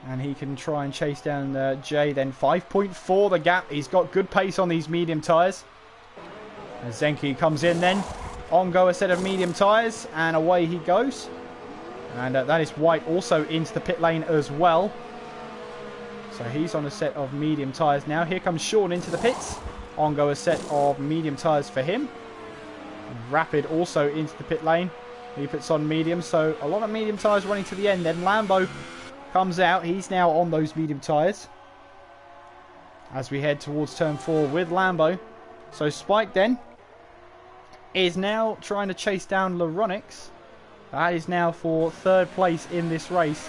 And he can try and chase down Jay then. 5.4 the gap. He's got good pace on these medium tyres. As Zenki comes in then. On-go a set of medium tyres. And away he goes. And that is White also into the pit lane as well. So he's on a set of medium tyres now. Here comes Sean into the pits. On-go a set of medium tyres for him. Rapid also into the pit lane. He puts on medium. So a lot of medium tyres running to the end. Then Lambo comes out. He's now on those medium tyres. As we head towards turn 4 with Lambo. So Spike then is now trying to chase down Laronix. That is now for third place in this race.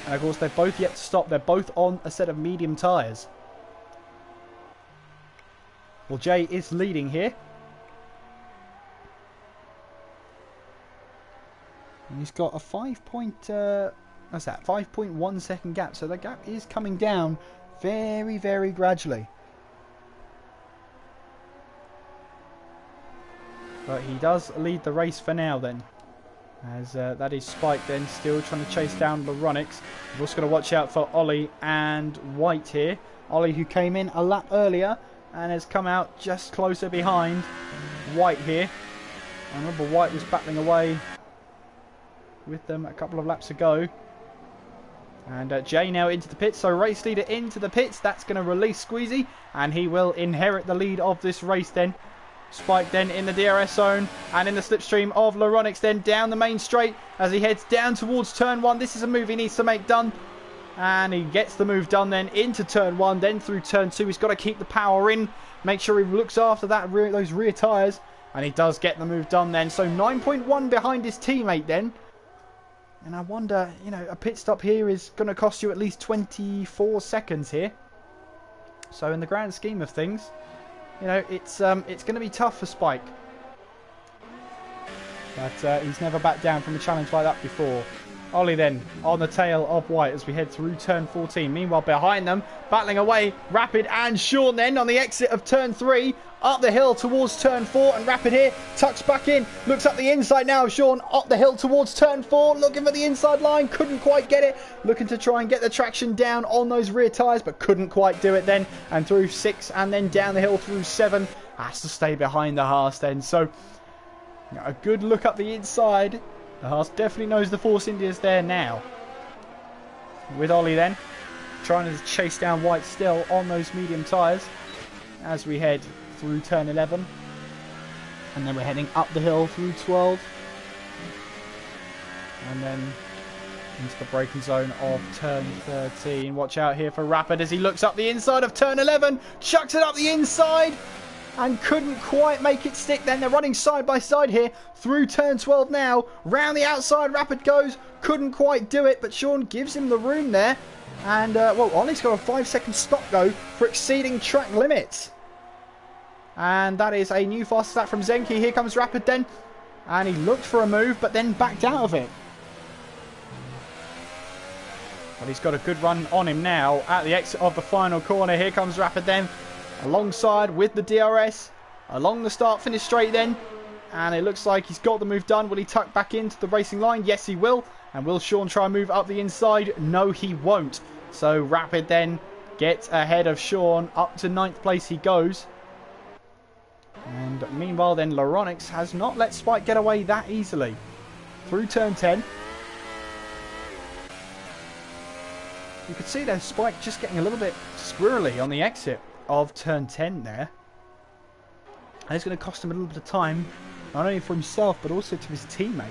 And of course they're both yet to stop. They're both on a set of medium tyres. Well, Jay is leading here. And he's got a 5.1 second gap. So the gap is coming down very, very gradually. But he does lead the race for now then. As that is Spike then still trying to chase down Laronix. We're also going to watch out for Ollie and White here. Ollie, who came in a lap earlier and has come out just closer behind White here. I remember White was battling away with them a couple of laps ago. And Jay now into the pits. So race leader into the pits. That's going to release Squeezy. And he will inherit the lead of this race then. Spike then in the DRS zone and in the slipstream of Laronix then down the main straight as he heads down towards turn 1. This is a move he needs to make done. And he gets the move done then into turn 1, then through turn 2. He's got to keep the power in. Make sure he looks after those rear tyres. And he does get the move done then. So 9.1 behind his teammate then. And I wonder, you know, a pit stop here is going to cost you at least 24 seconds here. So in the grand scheme of things, you know, it's going to be tough for Spike. But he's never backed down from a challenge like that before. Ollie then on the tail of White as we head through turn 14. Meanwhile, behind them, battling away, Rapid and Sean then on the exit of turn 3. Up the hill towards turn 4. And Rapid here tucks back in. Looks up the inside now. Sean up the hill towards turn 4. Looking for the inside line. Couldn't quite get it. Looking to try and get the traction down on those rear tyres. But couldn't quite do it then. And through 6 and then down the hill through 7. Has to stay behind the Haas then. So a good look up the inside. The Haas definitely knows the Force India's there now. With Ollie then trying to chase down White still on those medium tyres as we head through turn 11. And then we're heading up the hill through 12. And then into the braking zone of turn 13. Watch out here for Rapid as he looks up the inside of turn 11. Chucks it up the inside. And couldn't quite make it stick then. They're running side by side here through turn 12 now. Round the outside, Rapid goes. Couldn't quite do it, but Sean gives him the room there. And, well, Ollie's got a 5-second stop go for exceeding track limits. And that is a new fast lap from Zenki. Here comes Rapid then. And he looked for a move, but then backed out of it. But he's got a good run on him now at the exit of the final corner. Here comes Rapid then. Alongside with the DRS. Along the start-finish straight then. And it looks like he's got the move done. Will he tuck back into the racing line? Yes, he will. And will Sean try and move up the inside? No, he won't. So Rapid then gets ahead of Sean. Up to 9th place he goes. And meanwhile then, Laronix has not let Spike get away that easily. Through turn 10. You could see there Spike just getting a little bit squirrely on the exit of turn 10 there. And it's going to cost him a little bit of time, not only for himself but also to his teammate.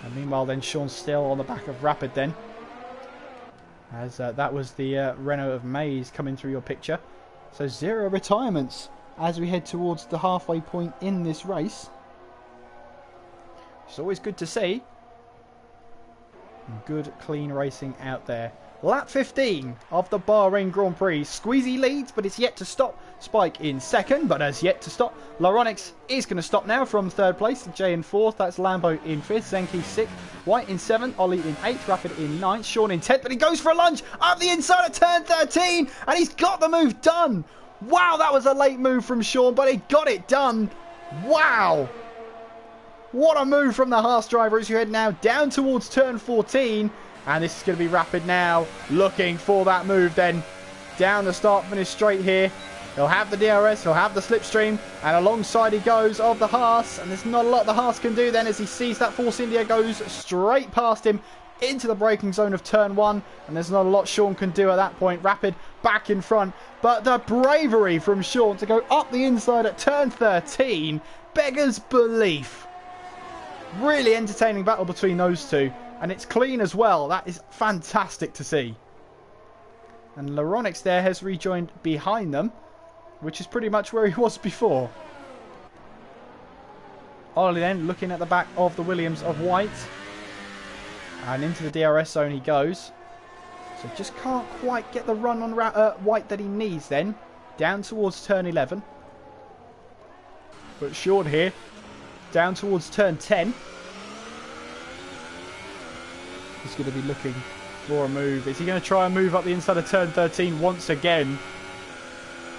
And meanwhile then Sean's still on the back of Rapid then, as that was the Renault of Maze coming through your picture. So 0 retirements as we head towards the halfway point in this race. It's always good to see. Good, clean racing out there. Lap 15 of the Bahrain Grand Prix. Squeezy leads, but it's yet to stop. Spike in second, but has yet to stop. Laronix is going to stop now from third place. Jay in fourth. That's Lambo in fifth. Zenki sixth. White in seventh. Ollie in eighth. Rapid in ninth. Sean in 10th, but he goes for a lunge up the inside of turn 13, and he's got the move done. Wow, that was a late move from Sean, but he got it done. Wow. What a move from the Haas driver as you head now down towards turn 14. And this is going to be Rapid now, looking for that move then. Down the start-finish straight here. He'll have the DRS, he'll have the slipstream, and alongside he goes of the Haas. And there's not a lot the Haas can do then as he sees that Force India goes straight past him into the braking zone of turn 1. And there's not a lot Sean can do at that point. Rapid back in front. But the bravery from Sean to go up the inside at turn 13 beggars belief. Really entertaining battle between those two. And it's clean as well. That is fantastic to see. And Laronix there has rejoined behind them, which is pretty much where he was before. Ollie then looking at the back of the Williams of White. And into the DRS zone he goes. So just can't quite get the run on White that he needs then. Down towards turn 11. But Sean here. Down towards turn 10. He's going to be looking for a move. Is he going to try and move up the inside of turn 13 once again?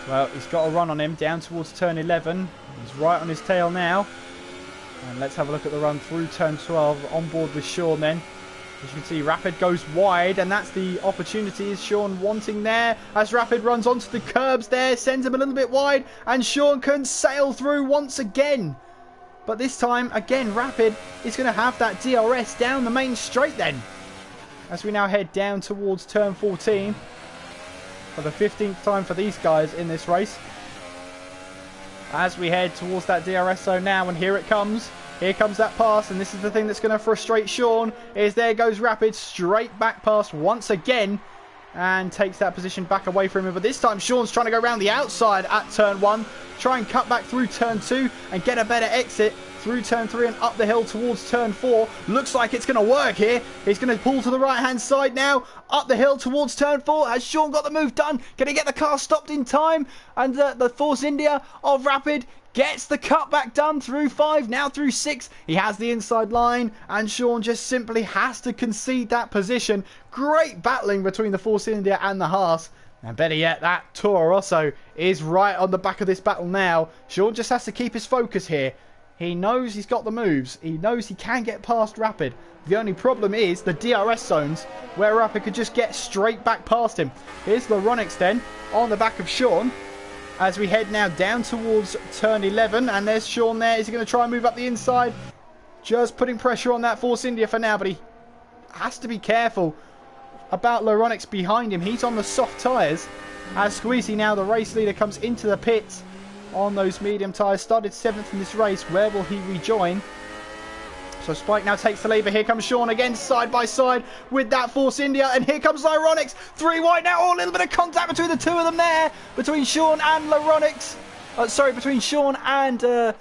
Well, he's got a run on him down towards turn 11. He's right on his tail now. And let's have a look at the run through turn 12. On board with Sean then. As you can see, Rapid goes wide. And that's the opportunity is Sean wanting there. As Rapid runs onto the curbs there. Sends him a little bit wide. And Sean can sail through once again. But this time, again, Rapid is going to have that DRS down the main straight then. As we now head down towards turn 14. For the 15th time for these guys in this race. As we head towards that DRS zone now, and here it comes. Here comes that pass, and this is the thing that's going to frustrate Sean. Is there goes Rapid straight back past once again. And takes that position back away from him. But this time Sean's trying to go around the outside at turn 1. Try and cut back through turn 2 and get a better exit through turn 3 and up the hill towards turn 4. Looks like it's going to work here. He's going to pull to the right hand side now. Up the hill towards turn 4. Has Sean got the move done? Can he get the car stopped in time? And the Force India of Rapid gets the cutback done through 5, now through 6. He has the inside line, and Sean just simply has to concede that position. Great battling between the Force India and the Haas. And better yet, that Toro Rosso is right on the back of this battle now. Sean just has to keep his focus here. He knows he's got the moves. He knows he can get past Rapid. The only problem is the DRS zones where Rapid could just get straight back past him. Here's Laronix then on the back of Sean. As we head now down towards turn 11. And there's Sean there. Is he going to try and move up the inside? Just putting pressure on that Force India for now. But he has to be careful about Laronix behind him. He's on the soft tyres. As Squeezy now, the race leader, comes into the pits on those medium tyres. Started 7th in this race. Where will he rejoin? So Spike now takes the lead. Here comes Sean again, side by side with that Force India. And here comes Laronix. 3 wide now. Oh, a little bit of contact between the two of them there. Between Sean and Laronix. Between Sean and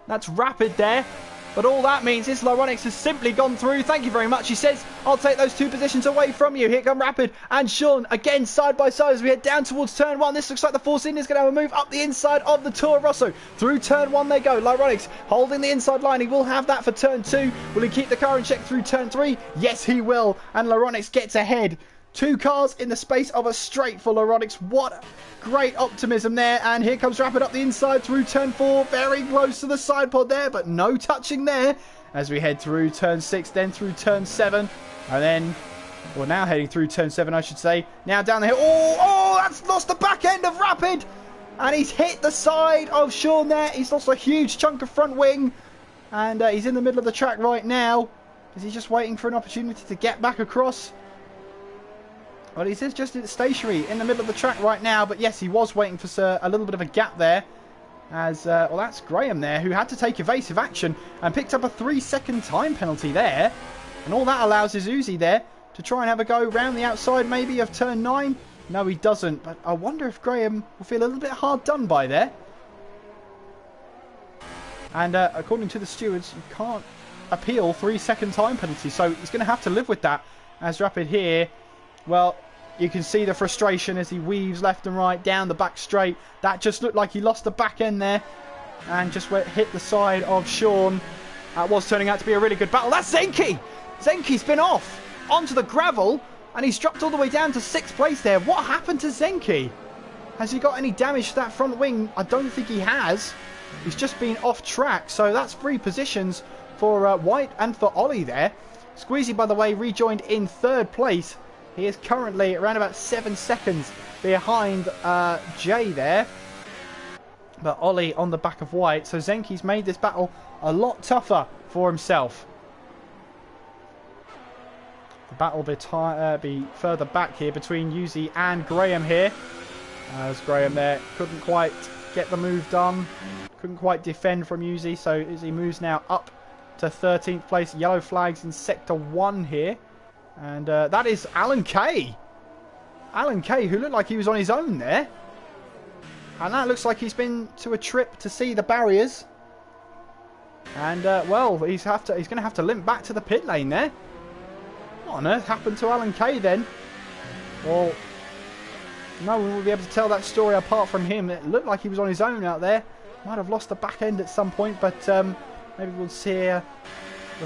that's Rapid there. But all that means is Laronix has simply gone through. Thank you very much. He says, I'll take those 2 positions away from you. Here come Rapid and Sean again side by side as we head down towards turn 1. This looks like the Force India is going to have a move up the inside of the Toro Rosso. Through turn 1 they go. Laronix holding the inside line. He will have that for turn 2. Will he keep the car in check through turn 3? Yes, he will. And Laronix gets ahead. 2 cars in the space of a straight for Laronix. What great optimism there. And here comes Rapid up the inside through turn 4. Very close to the side pod there, but no touching there. As we head through turn 6, then through turn 7. And then, well, now heading through turn 7, I should say. Now down the hill. Oh, that's lost the back end of Rapid. And he's hit the side of Sean there. He's lost a huge chunk of front wing. And he's in the middle of the track right now. Is he just waiting for an opportunity to get back across? Well, he's just stationary in the middle of the track right now. But yes, he was waiting for a little bit of a gap there. As, well, that's Graham there, who had to take evasive action and picked up a 3-second time penalty there. And all that allows is Uzi there to try and have a go round the outside maybe of turn 9. No, he doesn't. But I wonder if Graham will feel a little bit hard done by there. And according to the stewards, you can't appeal 3-second time penalty. So he's going to have to live with that. As Rapid here, well, you can see the frustration as he weaves left and right down the back straight. That just looked like he lost the back end there. And just hit the side of Sean. That was turning out to be a really good battle. That's Zenki! Zenki's been off onto the gravel. And he's dropped all the way down to 6th place there. What happened to Zenki? Has he got any damage to that front wing? I don't think he has. He's just been off track. So that's 3 positions for White and for Ollie there. Squeezy, by the way, rejoined in 3rd place. He is currently around about 7 seconds behind Jay there. But Ollie on the back of White. So Zenki's made this battle a lot tougher for himself. The battle will be further back here between Yuzi and Graham here. As Graham there couldn't quite get the move done. Couldn't quite defend from Yuzi. So as he moves now up to 13th place. Yellow flags in Sector 1 here. And that is Alan Kay. Alan Kay, who looked like he was on his own there. And that looks like he's been to a trip to see the barriers. And, well, he's going to have to limp back to the pit lane there. What on earth happened to Alan Kay then? Well, no one will be able to tell that story apart from him. It looked like he was on his own out there. Might have lost the back end at some point, but maybe we'll see the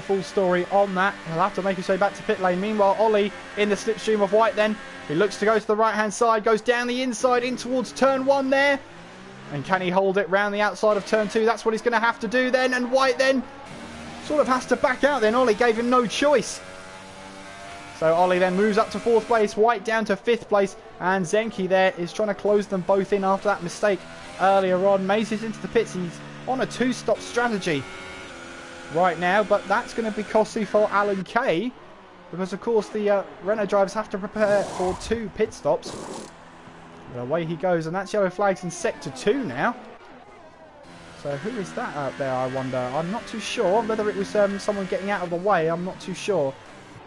full story on that. He'll have to make his way back to pit lane. Meanwhile, Ollie in the slipstream of White then. He looks to go to the right-hand side, goes down the inside in towards turn 1 there. And can he hold it round the outside of turn 2? That's what he's going to have to do then. And White then sort of has to back out then. Ollie gave him no choice. So Ollie then moves up to 4th place, White down to 5th place, and Zenki there is trying to close them both in after that mistake earlier on. Maze is into the pits. He's on a 2-stop strategy right now, but that's going to be costly for Alan Kay, because of course the Renault drivers have to prepare for 2 pit stops. But away he goes, and that's yellow flags in Sector 2 now. So who is that out there, I wonder? I'm not too sure. Whether it was someone getting out of the way, I'm not too sure.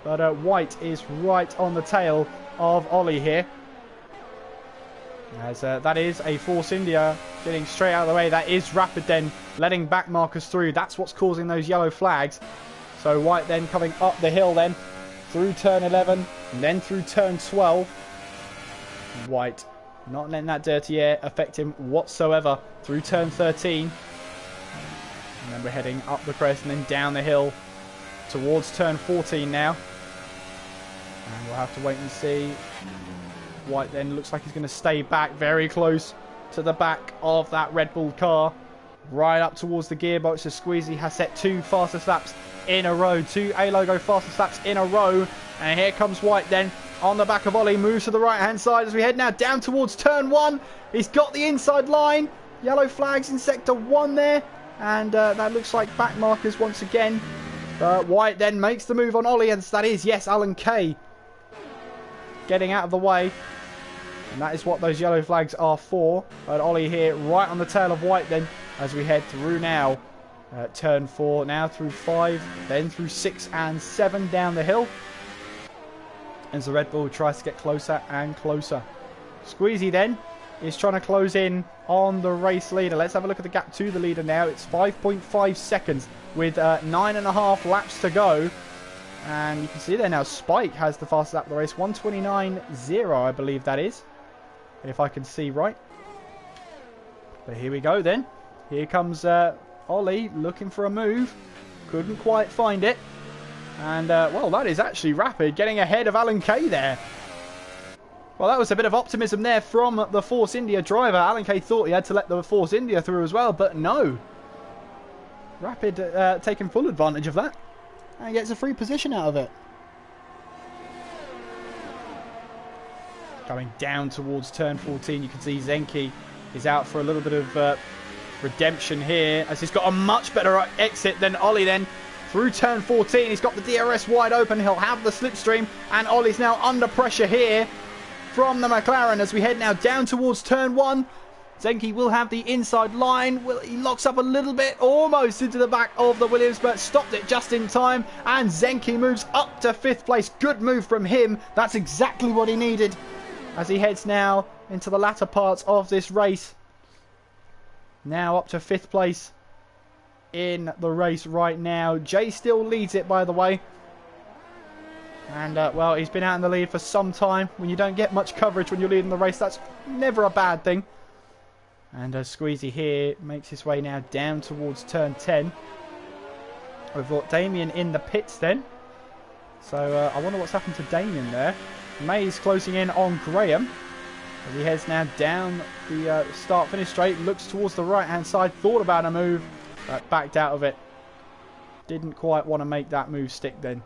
But White is right on the tail of Ollie here. As that is a Force India getting straight out of the way. That is Rapid then letting back markers through. That's what's causing those yellow flags. So White then coming up the hill then through turn 11 and then through turn 12. White not letting that dirty air affect him whatsoever through turn 13. And then we're heading up the crest and then down the hill towards turn 14 now. And we'll have to wait and see. White then looks like he's going to stay back very close to the back of that Red Bull car. Right up towards the gearbox. So Squeezy has set 2 fastest laps in a row. 2 A-Logo fastest laps in a row. And here comes White then on the back of Ollie. Moves to the right-hand side as we head now down towards turn 1. He's got the inside line. Yellow flags in Sector 1 there. And that looks like back markers once again. White then makes the move on Ollie. And that is, yes, Alan Kay getting out of the way. And that is what those yellow flags are for. But Ollie here right on the tail of White then as we head through now. Turn 4 now through 5. Then through 6 and 7 down the hill. As the Red Bull tries to get closer and closer. Squeezy then is trying to close in on the race leader. Let's have a look at the gap to the leader now. It's 5.5 seconds with 9.5 laps to go. And you can see there now Spike has the fastest lap of the race. 1:29.0 I believe that is. If I can see right. But here we go then. Here comes Ollie looking for a move. Couldn't quite find it. And well, that is actually Rapid getting ahead of Alan Kay there. Well, that was a bit of optimism there from the Force India driver. Alan Kay thought he had to let the Force India through as well, but no. Rapid taking full advantage of that. And gets a free position out of it. Going down towards turn 14, you can see Zenki is out for a little bit of redemption here, as he's got a much better exit than Ollie then. Through turn 14, he's got the DRS wide open, he'll have the slipstream, and Ollie's now under pressure here from the McLaren as we head now down towards turn 1. Zenki will have the inside line. He locks up a little bit, almost into the back of the Williams, but stopped it just in time. And Zenki moves up to 5th place. Good move from him. That's exactly what he needed. as he heads now into the latter parts of this race. Now up to 5th place in the race right now. Jay still leads it, by the way. And, well, he's been out in the lead for some time. When you don't get much coverage when you're leading the race, that's never a bad thing. And Squeezy here makes his way now down towards turn 10. We've got Damien in the pits then. So I wonder what's happened to Damien there. Mays closing in on Graham. As he heads now down the start-finish straight. Looks towards the right-hand side. Thought about a move, but backed out of it. Didn't quite want to make that move stick then.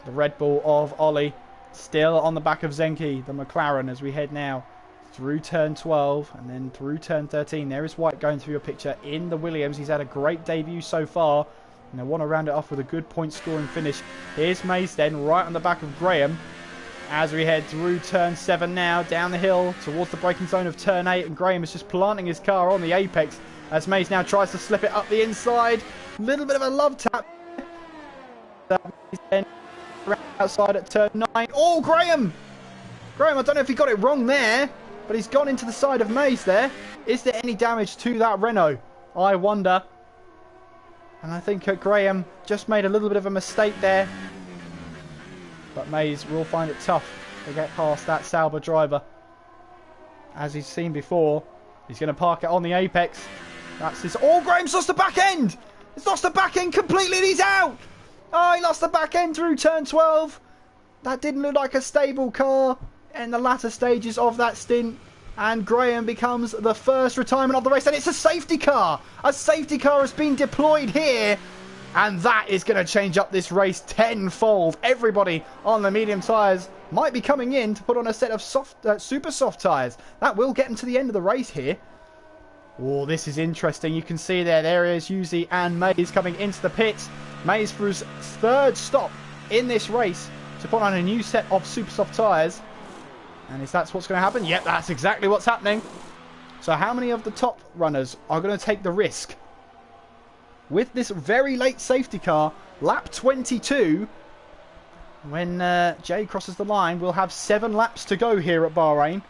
The Red Bull of Ollie still on the back of Zenki, the McLaren, as we head now through turn 12 and then through turn 13. There is White going through your picture in the Williams. He's had a great debut so far, and I want to round it off with a good point scoring finish. Here's Mace then right on the back of Graham as we head through turn 7 now, down the hill towards the braking zone of turn 8, and Graham is just planting his car on the apex as Mace now tries to slip it up the inside. Little bit of a love tap. Then outside at turn 9. Oh, Graham! Graham, I don't know if he got it wrong there, but he's gone into the side of Mays there. Is there any damage to that Renault? I wonder. And I think Graham just made a little bit of a mistake there. But Mays will find it tough to get past that Sauber driver. As he's seen before, he's going to park it on the apex. That's his... Oh, Graham's lost the back end! He's lost the back end completely and he's out! Oh, he lost the back end through turn 12. That didn't look like a stable car in the latter stages of that stint. And Graham becomes the first retirement of the race. And it's a safety car. A safety car has been deployed here. And that is going to change up this race tenfold. Everybody on the medium tyres might be coming in to put on a set of super soft tyres. That will get them to the end of the race here. Oh, this is interesting. You can see there is Yuzi and Mays coming into the pits. Mays for his 3rd stop in this race to put on a new set of super soft tyres. And if that's what's going to happen, yep, that's exactly what's happening. So how many of the top runners are going to take the risk? With this very late safety car, lap 22, when Jay crosses the line, we'll have 7 laps to go here at Bahrain.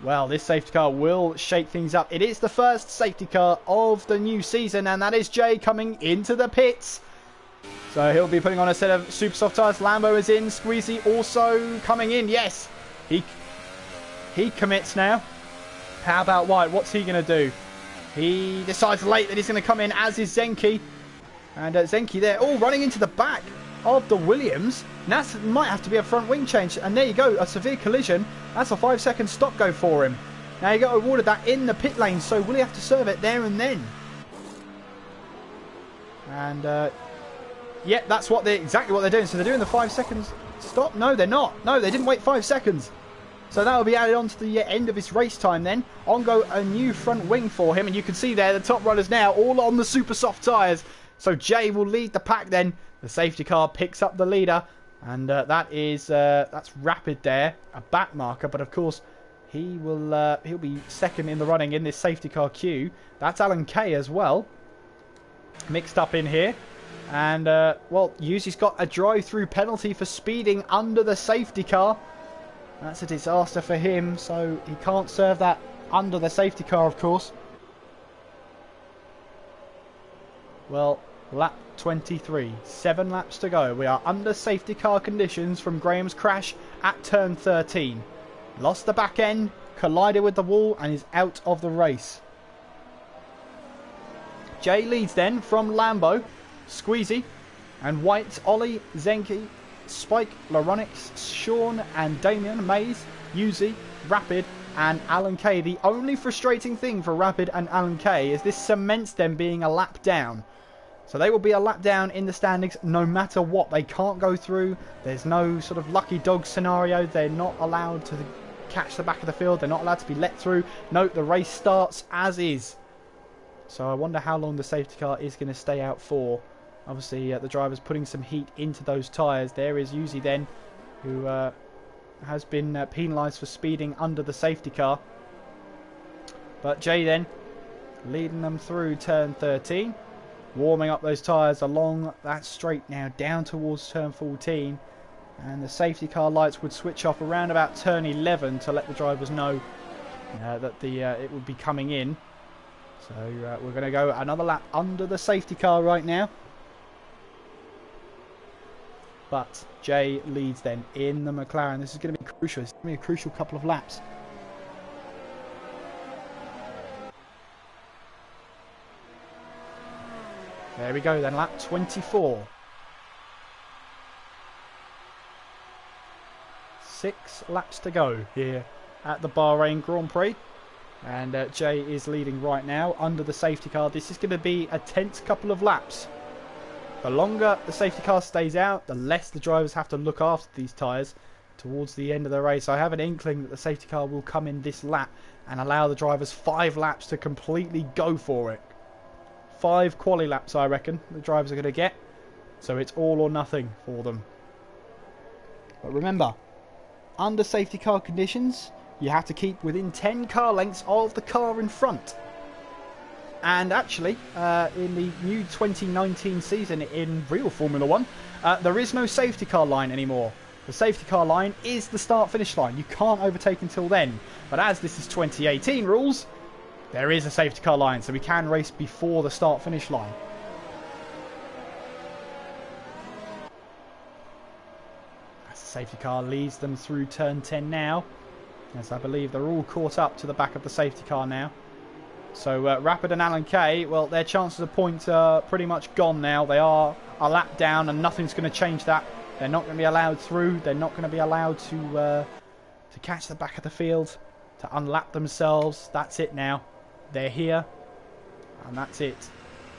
Well, this safety car will shake things up. It is the first safety car of the new season, and that is Jay coming into the pits. So he'll be putting on a set of super soft tyres. Lambo is in. Squeezy also coming in. Yes, he commits now. How about White? What's he going to do? He decides late that he's going to come in, as is Zenki. And Zenki there, running into the back of the Williams. And that might have to be a front wing change. And there you go, a severe collision. That's a 5-second stop go for him. Now he got awarded that in the pit lane, so will he have to serve it there and then? And yeah, that's exactly what they're doing. So they're doing the 5 seconds stop. No, they're not. No, they didn't wait 5 seconds. So that will be added on to the end of his race time then. On go a new front wing for him. And you can see there the top runners now all on the super soft tyres. So Jay will lead the pack then. The safety car picks up the leader. And that's Rapid there. A back marker. But of course he'll be second in the running in this safety car queue. That's Alan Kay as well. Mixed up in here. And well, Yuzi's got a drive-through penalty for speeding under the safety car. That's a disaster for him, so he can't serve that under the safety car, of course. Well, lap 23. 7 laps to go. We are under safety car conditions from Graham's crash at turn 13. Lost the back end, collided with the wall, and is out of the race. Jay leads then from Lambo, Squeezy, and White, Ollie, Zenki, Spike, Laronix, Sean and Damien, Mays, Yuzi, Rapid and Alan Kay. The only frustrating thing for Rapid and Alan Kay is this cements them being a lap down. So they will be a lap down in the standings no matter what. They can't go through. There's no sort of lucky dog scenario. They're not allowed to catch the back of the field. They're not allowed to be let through. Note the race starts as is. So I wonder how long the safety car is going to stay out for. Obviously, the driver's putting some heat into those tyres. There is Yuzi then, who has been penalised for speeding under the safety car. But Jay then, leading them through turn 13. Warming up those tyres along that straight now, down towards turn 14. And the safety car lights would switch off around about turn 11 to let the drivers know that it would be coming in. So we're going to go another lap under the safety car right now. But Jay leads then in the McLaren. This is going to be crucial. It's going to be a crucial couple of laps. There we go then, lap 24. 6 laps to go here at the Bahrain Grand Prix. And Jay is leading right now under the safety car. This is going to be a tense couple of laps. The longer the safety car stays out, the less the drivers have to look after these tyres towards the end of the race. I have an inkling that the safety car will come in this lap and allow the drivers 5 laps to completely go for it. 5 quali laps, I reckon, the drivers are going to get. So it's all or nothing for them. But remember, under safety car conditions, you have to keep within 10 car lengths of the car in front. And actually, in the new 2019 season in real Formula 1, there is no safety car line anymore. The safety car line is the start-finish line. You can't overtake until then. But as this is 2018 rules, there is a safety car line, so we can race before the start-finish line. As the safety car leads them through turn 10 now, as I believe they're all caught up to the back of the safety car now. So Rapid and Alan Kay, well, their chances of points are pretty much gone now. They are a lap down and nothing's going to change that. They're not going to be allowed through. They're not going to be allowed to catch the back of the field, to unlap themselves. That's it now. They're here and that's it.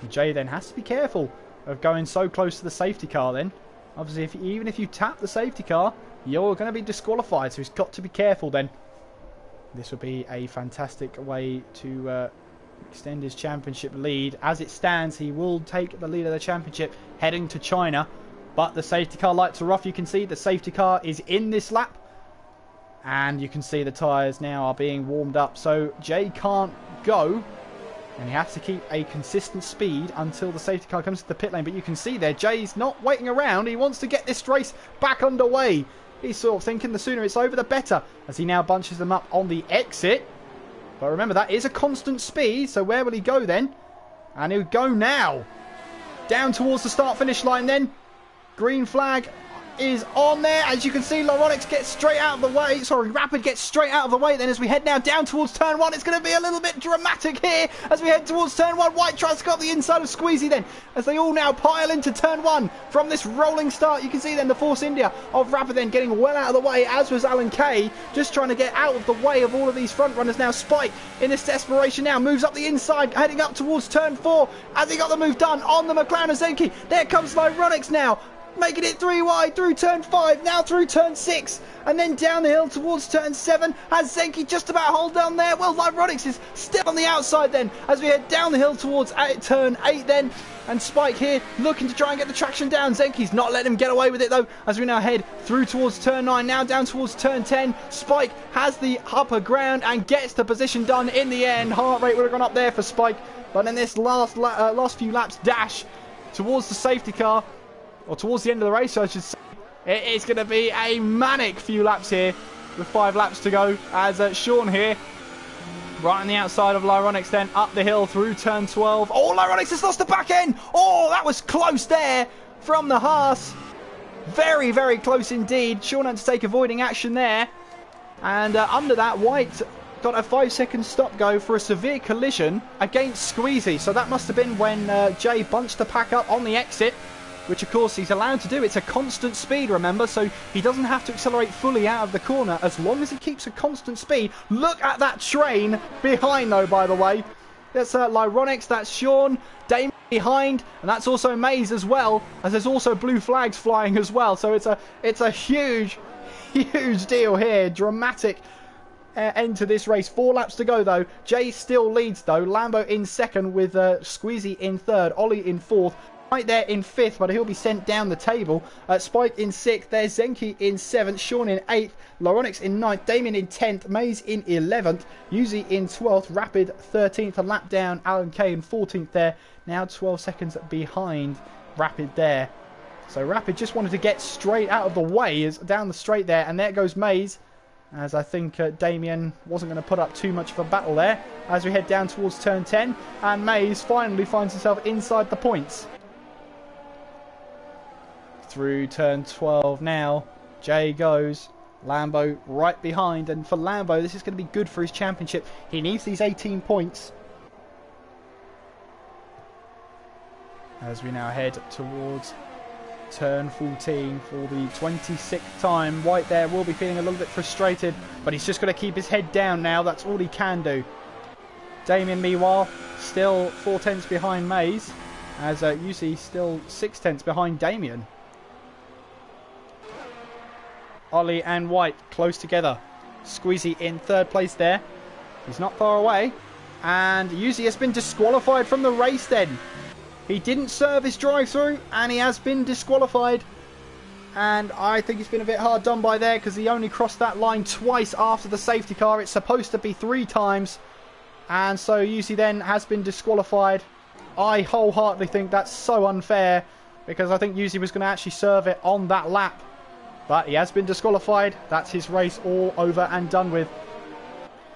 And Jay then has to be careful of going so close to the safety car then. Obviously, even if you tap the safety car, you're going to be disqualified. So he's got to be careful then. This would be a fantastic way to extend his championship lead. As it stands, he will take the lead of the championship heading to China. But the safety car lights are off. You can see the safety car is in this lap. And you can see the tyres now are being warmed up. So Jay can't go. And he has to keep a consistent speed until the safety car comes to the pit lane. But you can see there, Jay's not waiting around. He wants to get this race back underway. He's sort of thinking the sooner it's over, the better. As he now bunches them up on the exit. But remember, that is a constant speed. So where will he go then? And he'll go now. Down towards the start-finish line then. Green flag is on there. As you can see, Lyronics gets straight out of the way. Sorry, Rapid gets straight out of the way. Then as we head now down towards turn 1, it's going to be a little bit dramatic here. As we head towards turn 1, White tries to go up the inside of Squeezy then. As they all now pile into turn 1 from this rolling start. You can see then the Force India of Rapid then getting well out of the way, as was Alan Kay. Just trying to get out of the way of all of these front runners now. Spike in this desperation now moves up the inside, heading up towards turn 4. As he got the move done on the McLaren Zenki. There comes Lyronics now. Making it 3 wide through turn 5, now through turn 6, and then down the hill towards turn 7. Has Zenki just about hold down there? Well, Lyronics is still on the outside then, as we head down the hill towards turn 8 then. And Spike here looking to try and get the traction down. Zenki's not letting him get away with it though, as we now head through towards turn 9, now down towards turn 10. Spike has the upper ground and gets the position done in the end. Heart rate would have gone up there for Spike, but in this last few laps dash towards the safety car, or towards the end of the race, I should say, it is going to be a manic few laps here with 5 laps to go. As Sean here, right on the outside of Lyronics then, up the hill through turn 12. Oh, Lyronics has lost the back end. Oh, that was close there from the Haas. Very, very close indeed. Sean had to take avoiding action there. And under that, White got a 5-second stop go for a severe collision against Squeezy. So that must have been when Jay bunched the pack up on the exit, which of course he's allowed to do. It's a constant speed, remember, so he doesn't have to accelerate fully out of the corner as long as he keeps a constant speed. Look at that train behind though, by the way. That's Lyronics, that's Sean, Damon behind, and that's also Maze as well, as there's also blue flags flying as well. So it's a huge, huge deal here. Dramatic end to this race. 4 laps to go though. Jay still leads though. Lambo in second with Squeezy in third, Ollie in fourth. Right there in 5th, but he'll be sent down the table. Spike in 6th, there's Zenki in 7th, Sean in 8th, Lyronics in 9th, Damien in 10th, Maze in 11th, Yuzi in 12th, Rapid 13th, a lap down, Alan Kay in 14th there, now 12 seconds behind Rapid there. So Rapid just wanted to get straight out of the way as down the straight there. And there goes Mays. As I think Damien wasn't going to put up too much of a battle there. As we head down towards turn 10. And Mays finally finds himself inside the points. Through turn 12 now. Jay goes. Lambo right behind. And for Lambo, this is going to be good for his championship. He needs these 18 points. As we now head towards turn 14 for the 26th time. White there will be feeling a little bit frustrated, but he's just got to keep his head down now. That's all he can do. Damien, meanwhile, still 4 tenths behind Mays, as UC still 6 tenths behind Damien. Ollie and White close together. Squeezy in 3rd place there. He's not far away. And UC has been disqualified from the race then. He didn't serve his drive-through, and he has been disqualified. And I think he's been a bit hard done by there, because he only crossed that line twice after the safety car. It's supposed to be 3 times. And so UC then has been disqualified. I wholeheartedly think that's so unfair, because I think UC was going to actually serve it on that lap. But he has been disqualified. That's his race all over and done with.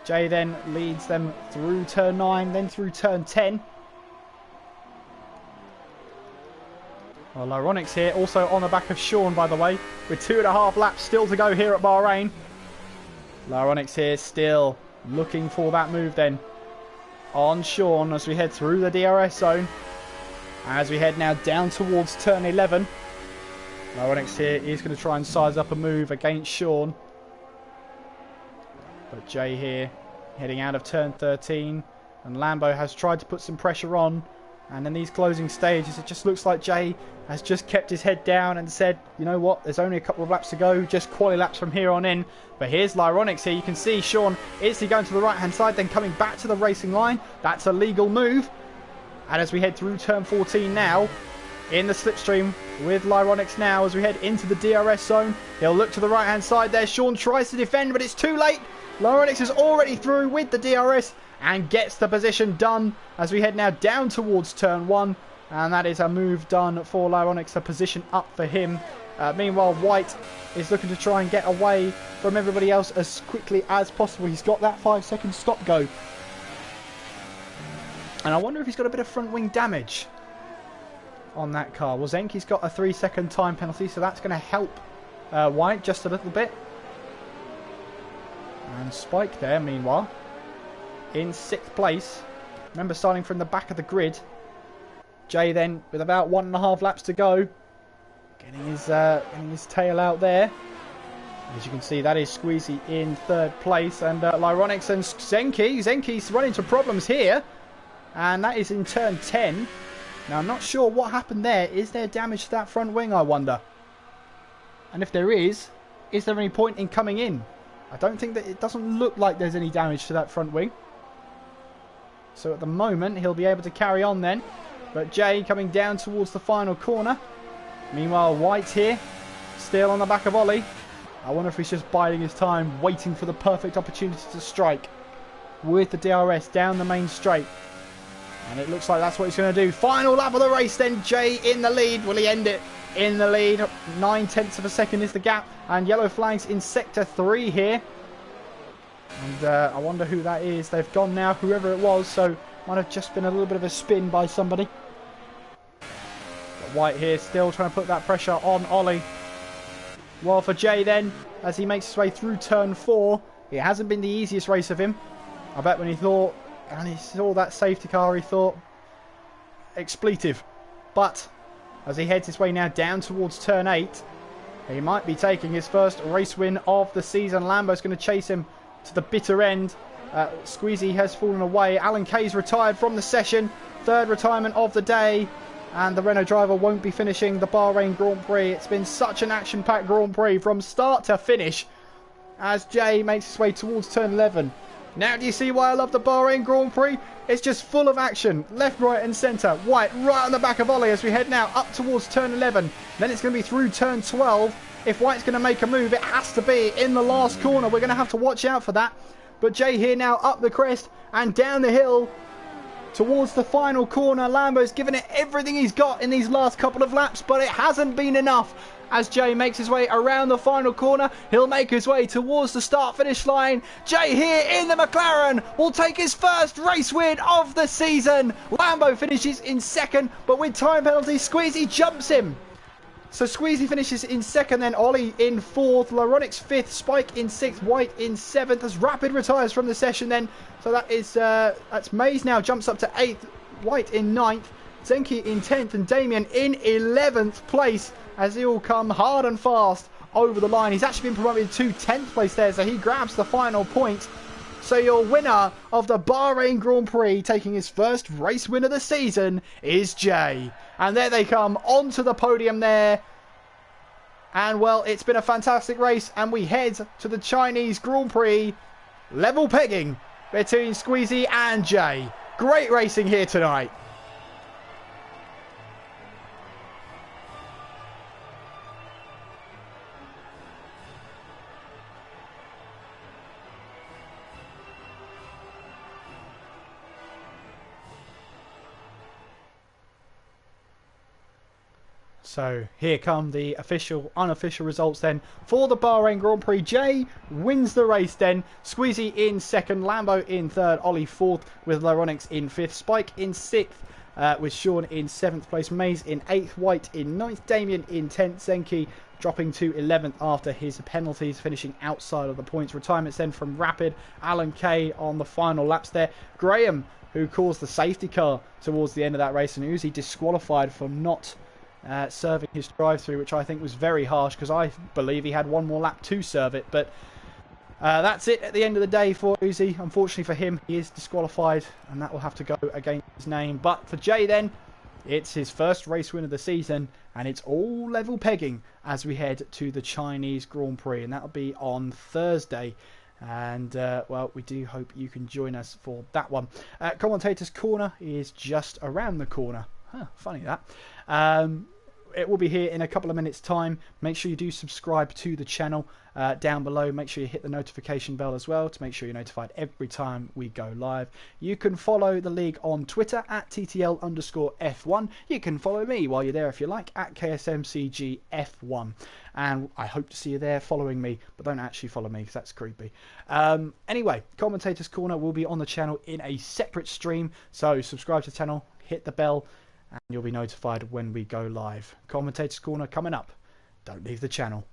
Jay then leads them through turn 9, then through turn 10. Well, Ironics here, also on the back of Sean, by the way, with 2.5 laps still to go here at Bahrain. Ironics here still looking for that move then on Sean as we head through the DRS zone. As we head now down towards turn 11. Ironics here is going to try and size up a move against Sean. But Jay here heading out of turn 13. And Lambo has tried to put some pressure on. And in these closing stages, it just looks like Jay has just kept his head down and said, you know what, there's only a couple of laps to go, just quali laps from here on in. But here's Lyronics here. You can see Sean, is he going to the right-hand side, then coming back to the racing line? That's a legal move. And as we head through turn 14 now, in the slipstream with Lyronics now, as we head into the DRS zone, he'll look to the right-hand side there. Sean tries to defend, but it's too late. Lyronics is already through with the DRS. And gets the position done as we head now down towards turn 1. And that is a move done for Lyronics, a position up for him. Meanwhile, White is looking to try and get away from everybody else as quickly as possible. He's got that 5-second stop go. And I wonder if he's got a bit of front wing damage on that car. Well, Zenki's got a 3-second time penalty, so that's going to help White just a little bit. And Spike there, meanwhile, in 6th place. Remember, starting from the back of the grid. Jay then with about 1.5 laps to go, getting his tail out there. As you can see, that is Squeezy in 3rd place, and Lyronics and Zenki's run into problems here, and that is in turn 10. Now I'm not sure what happened there. Is there damage to that front wing, I wonder? And if there is there any point in coming in? I don't think that, it doesn't look like there's any damage to that front wing. So at the moment, he'll be able to carry on then. But Jay coming down towards the final corner. Meanwhile, White here, still on the back of Ollie. I wonder if he's just biding his time, waiting for the perfect opportunity to strike with the DRS down the main straight. And it looks like that's what he's going to do. Final lap of the race then, Jay in the lead. Will he end it in the lead? 9 tenths of a second is the gap. And yellow flags in sector 3 here. And I wonder who that is. They've gone now, whoever it was, so might have just been a little bit of a spin by somebody. But White here still trying to put that pressure on Ollie. Well, for Jay then, as he makes his way through turn 4, it hasn't been the easiest race of him. I bet when he thought, and he saw that safety car, he thought, expletive. But as he heads his way now down towards turn 8, he might be taking his first race win of the season. Lambo's going to chase him to the bitter end. Squeezy has fallen away. Alan Kay's retired from the session. 3rd retirement of the day. And the Renault driver won't be finishing the Bahrain Grand Prix. It's been such an action-packed Grand Prix from start to finish as Jay makes his way towards turn 11. Now do you see why I love the Bahrain Grand Prix? It's just full of action. Left, right and centre. White right on the back of Ollie as we head now up towards turn 11. Then it's going to be through turn 12. If White's going to make a move, it has to be in the last corner. We're going to have to watch out for that. But Jay here now up the crest and down the hill. towards the final corner. Lambo's given it everything he's got in these last couple of laps, but it hasn't been enough. As Jay makes his way around the final corner, he'll make his way towards the start-finish line. Jay here in the McLaren will take his first race win of the season. Lambo finishes in second, but with time penalties, Squeezy jumps him. So Squeezy finishes in second, then Ollie in fourth, Laronic's fifth, Spike in sixth, White in seventh, as Rapid retires from the session then. So that is, that's Maze now jumps up to eighth, White in ninth, Zenki in 10th, and Damien in 11th place as they all come hard and fast over the line. He's actually been promoted to 10th place there, so he grabs the final point. So your winner of the Bahrain Grand Prix, taking his first race win of the season, is Jay. And there they come onto the podium there. And well, it's been a fantastic race, and we head to the Chinese Grand Prix. Level pegging between Squeezy and Jay. Great racing here tonight. So here come the official, unofficial results then for the Bahrain Grand Prix. Jay wins the race then. Squeezy in second, Lambo in third, Ollie fourth with Laronix in fifth, Spike in sixth with Sean in seventh place, Maze in eighth, White in ninth, Damien in 10th, Zenki dropping to 11th after his penalties, finishing outside of the points. Retirements then from Rapid, Alan Kay on the final laps there. Graham, who caused the safety car towards the end of that race, and Uzi disqualified for not serving his drive-through, which I think was very harsh because I believe he had one more lap to serve it. But that's it at the end of the day for Uzi. Unfortunately for him, he is disqualified, and that will have to go against his name. But for Jay then, it's his first race win of the season, and it's all level pegging as we head to the Chinese Grand Prix, and that'll be on Thursday. And well, we do hope you can join us for that one. Commentator's Corner is just around the corner. Huh, funny that. It will be here in a couple of minutes time. Make sure you do subscribe to the channel down below. Make sure you hit the notification bell as well to make sure you're notified every time we go live. You can follow the league on Twitter at TTL_F1. You can follow me while you're there if you like at KSMCG F1. And I hope to see you there following me, but don't actually follow me because that's creepy. Anyway, Commentator's Corner will be on the channel in a separate stream. So subscribe to the channel, hit the bell, and you'll be notified when we go live. Commentator's Corner coming up. Don't leave the channel.